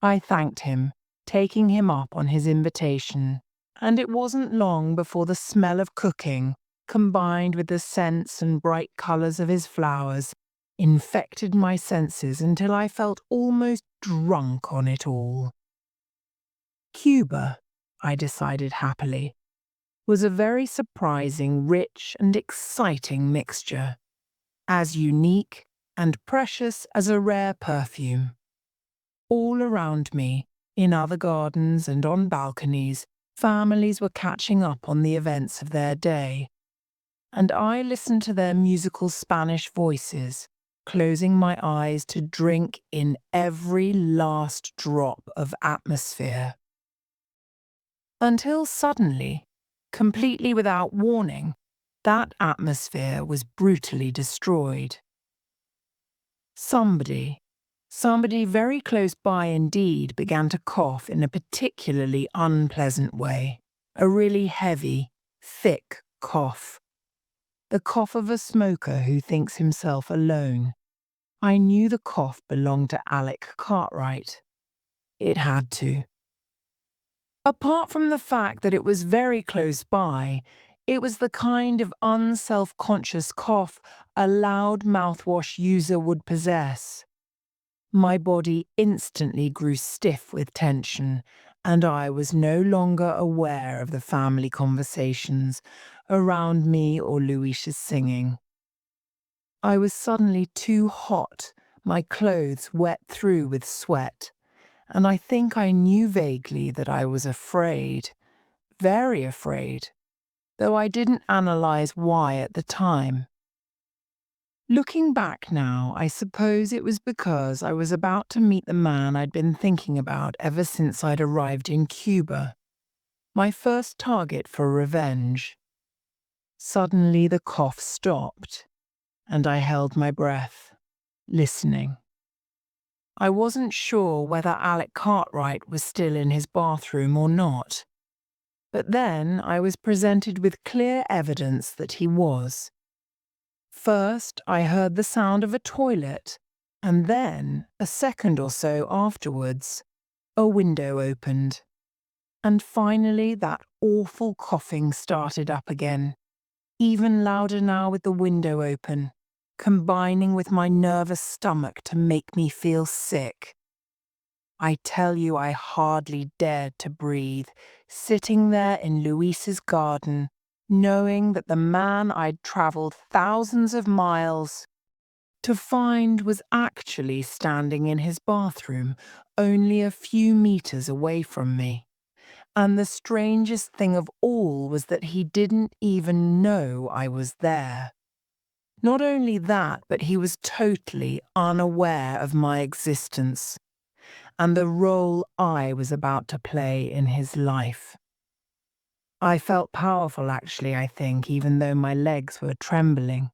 I thanked him, taking him up on his invitation, and it wasn't long before the smell of cooking, combined with the scents and bright colours of his flowers, infected my senses until I felt almost drunk on it all. Cuba, I decided happily, was a very surprising, rich and exciting mixture, as unique and precious as a rare perfume. All around me, in other gardens and on balconies, families were catching up on the events of their day, and I listened to their musical Spanish voices, closing my eyes to drink in every last drop of atmosphere. Until suddenly, completely without warning, that atmosphere was brutally destroyed. Somebody very close by indeed began to cough in a particularly unpleasant way, a really heavy, thick cough. The cough of a smoker who thinks himself alone. I knew the cough belonged to Alec Cartwright. It had to. Apart from the fact that it was very close by, it was the kind of unself-conscious cough a loud mouthwash user would possess. My body instantly grew stiff with tension, and I was no longer aware of the family conversations around me or Luis's singing. I was suddenly too hot, my clothes wet through with sweat, and I think I knew vaguely that I was afraid, very afraid, though I didn't analyze why at the time. Looking back now, I suppose it was because I was about to meet the man I'd been thinking about ever since I'd arrived in Cuba, my first target for revenge. Suddenly the cough stopped, and I held my breath, listening. I wasn't sure whether Alec Cartwright was still in his bathroom or not. But then I was presented with clear evidence that he was. First, I heard the sound of a toilet, and then, a second or so afterwards, a window opened. And finally, that awful coughing started up again, even louder now with the window open, combining with my nervous stomach to make me feel sick. I tell you, I hardly dared to breathe, sitting there in Luis's garden, knowing that the man I'd travelled thousands of miles to find was actually standing in his bathroom, only a few meters away from me. And the strangest thing of all was that he didn't even know I was there. Not only that, but he was totally unaware of my existence and the role I was about to play in his life. I felt powerful, actually, I think, even though my legs were trembling.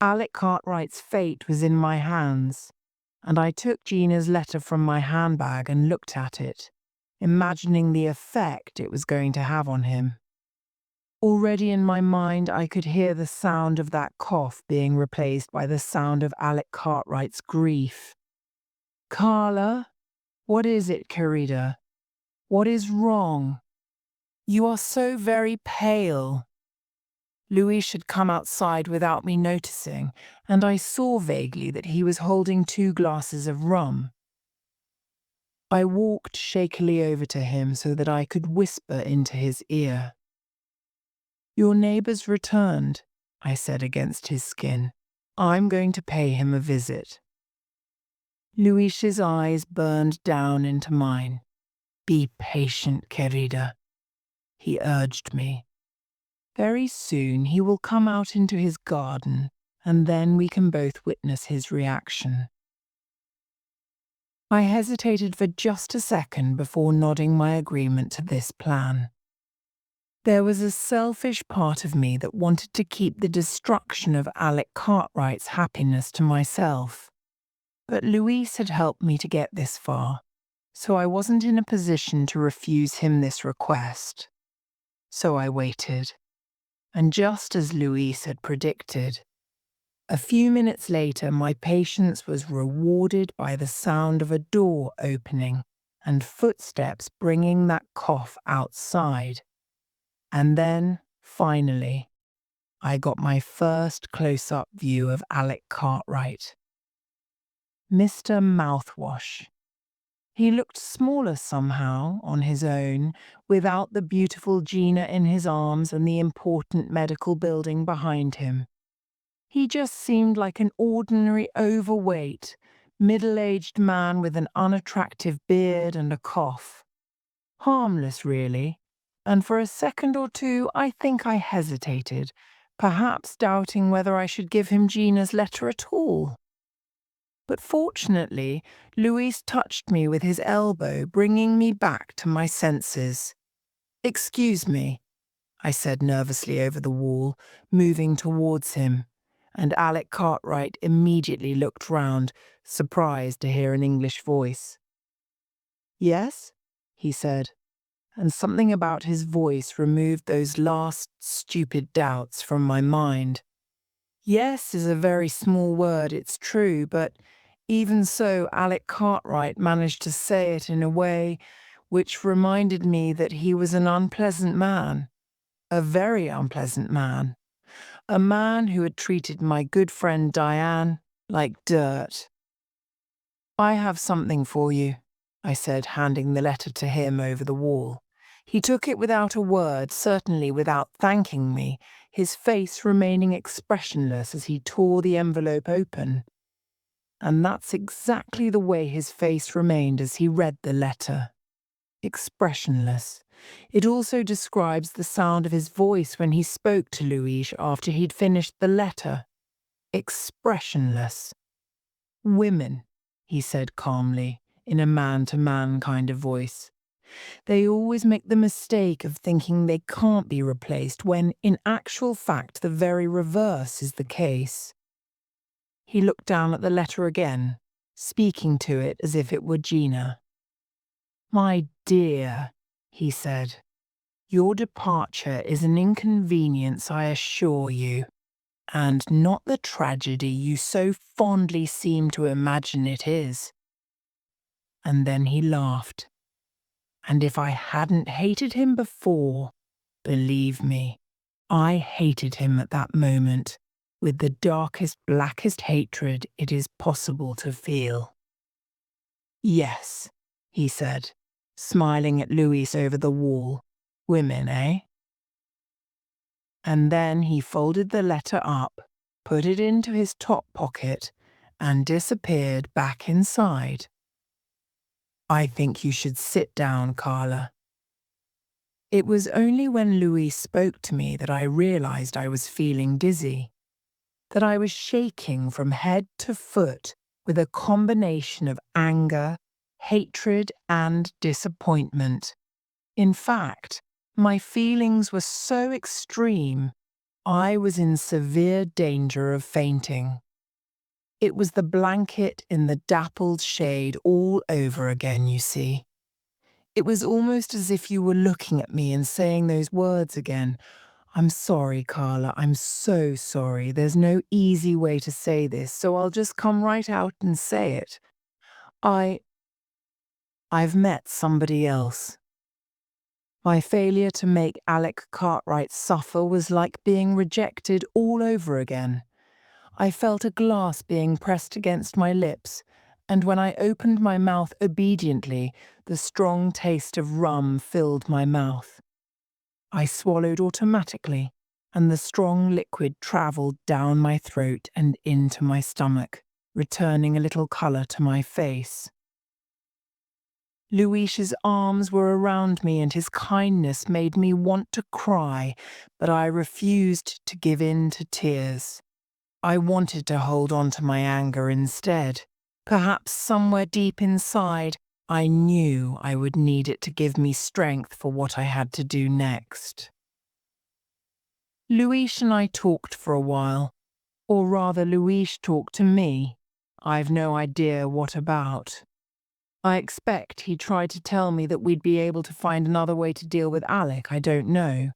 Alec Cartwright's fate was in my hands, and I took Gina's letter from my handbag and looked at it, imagining the effect it was going to have on him. Already in my mind, I could hear the sound of that cough being replaced by the sound of Alec Cartwright's grief. "Carla, what is it, querida? What is wrong? You are so very pale." Luis had come outside without me noticing, and I saw vaguely that he was holding 2 glasses of rum. I walked shakily over to him so that I could whisper into his ear. "Your neighbour's returned," I said against his skin. "I'm going to pay him a visit." Luis's eyes burned down into mine. "Be patient, querida," he urged me. "Very soon he will come out into his garden, and then we can both witness his reaction." I hesitated for just a second before nodding my agreement to this plan. There was a selfish part of me that wanted to keep the destruction of Alec Cartwright's happiness to myself. But Luis had helped me to get this far, so I wasn't in a position to refuse him this request. So I waited. And just as Luis had predicted, a few minutes later my patience was rewarded by the sound of a door opening and footsteps bringing that cough outside. And then, finally, I got my first close-up view of Alec Cartwright. Mr. Mouthwash. He looked smaller somehow on his own, without the beautiful Gina in his arms and the important medical building behind him. He just seemed like an ordinary overweight, middle-aged man with an unattractive beard and a cough. Harmless, really, and for a second or two I think I hesitated, perhaps doubting whether I should give him Gina's letter at all. But fortunately, Luis touched me with his elbow, bringing me back to my senses. "Excuse me," I said nervously over the wall, moving towards him, and Alec Cartwright immediately looked round, surprised to hear an English voice. "Yes?" he said, and something about his voice removed those last stupid doubts from my mind. Yes is a very small word, it's true, but even so, Alec Cartwright managed to say it in a way which reminded me that he was an unpleasant man, a very unpleasant man, a man who had treated my good friend Diane like dirt. "I have something for you," I said, handing the letter to him over the wall. He took it without a word, certainly without thanking me, his face remaining expressionless as he tore the envelope open. And that's exactly the way his face remained as he read the letter. Expressionless. It also describes the sound of his voice when he spoke to Luis after he'd finished the letter. Expressionless. "Women," he said calmly, in a man-to-man kind of voice. "They always make the mistake of thinking they can't be replaced when, in actual fact, the very reverse is the case." He looked down at the letter again, speaking to it as if it were Gina. "My dear," he said, Your departure is an inconvenience, I assure you, and not the tragedy you so fondly seem to imagine it is." And then he laughed. And if I hadn't hated him before, believe me, I hated him at that moment with the darkest, blackest hatred it is possible to feel. "Yes," he said, smiling at Luis over the wall. "Women, eh?" And then he folded the letter up, put it into his top pocket, and disappeared back inside. "I think you should sit down, Carla." It was only when Luis spoke to me that I realized I was feeling dizzy, that I was shaking from head to foot with a combination of anger, hatred, and disappointment. In fact, my feelings were so extreme, I was in severe danger of fainting. It was the blanket in the dappled shade all over again, you see. It was almost as if you were looking at me and saying those words again. "I'm sorry, Carla, I'm so sorry. There's no easy way to say this, so I'll just come right out and say it. I've met somebody else." My failure to make Alec Cartwright suffer was like being rejected all over again. I felt a glass being pressed against my lips, and when I opened my mouth obediently, the strong taste of rum filled my mouth. I swallowed automatically, and the strong liquid travelled down my throat and into my stomach, returning a little colour to my face. Luis's arms were around me and his kindness made me want to cry, but I refused to give in to tears. I wanted to hold on to my anger instead. Perhaps somewhere deep inside, I knew I would need it to give me strength for what I had to do next. Luis and I talked for a while, or rather Luis talked to me. I've no idea what about. I expect he tried to tell me that we'd be able to find another way to deal with Alec, I don't know.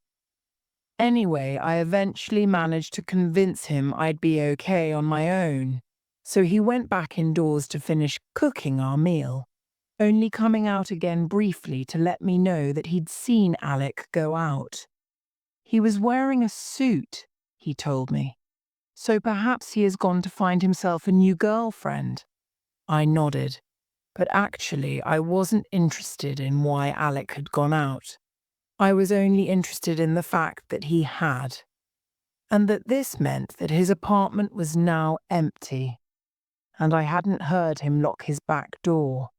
Anyway, I eventually managed to convince him I'd be okay on my own, so he went back indoors to finish cooking our meal, only coming out again briefly to let me know that he'd seen Alec go out. He was wearing a suit, he told me, so perhaps he has gone to find himself a new girlfriend. I nodded, but actually I wasn't interested in why Alec had gone out. I was only interested in the fact that he had, and that this meant that his apartment was now empty, and I hadn't heard him lock his back door.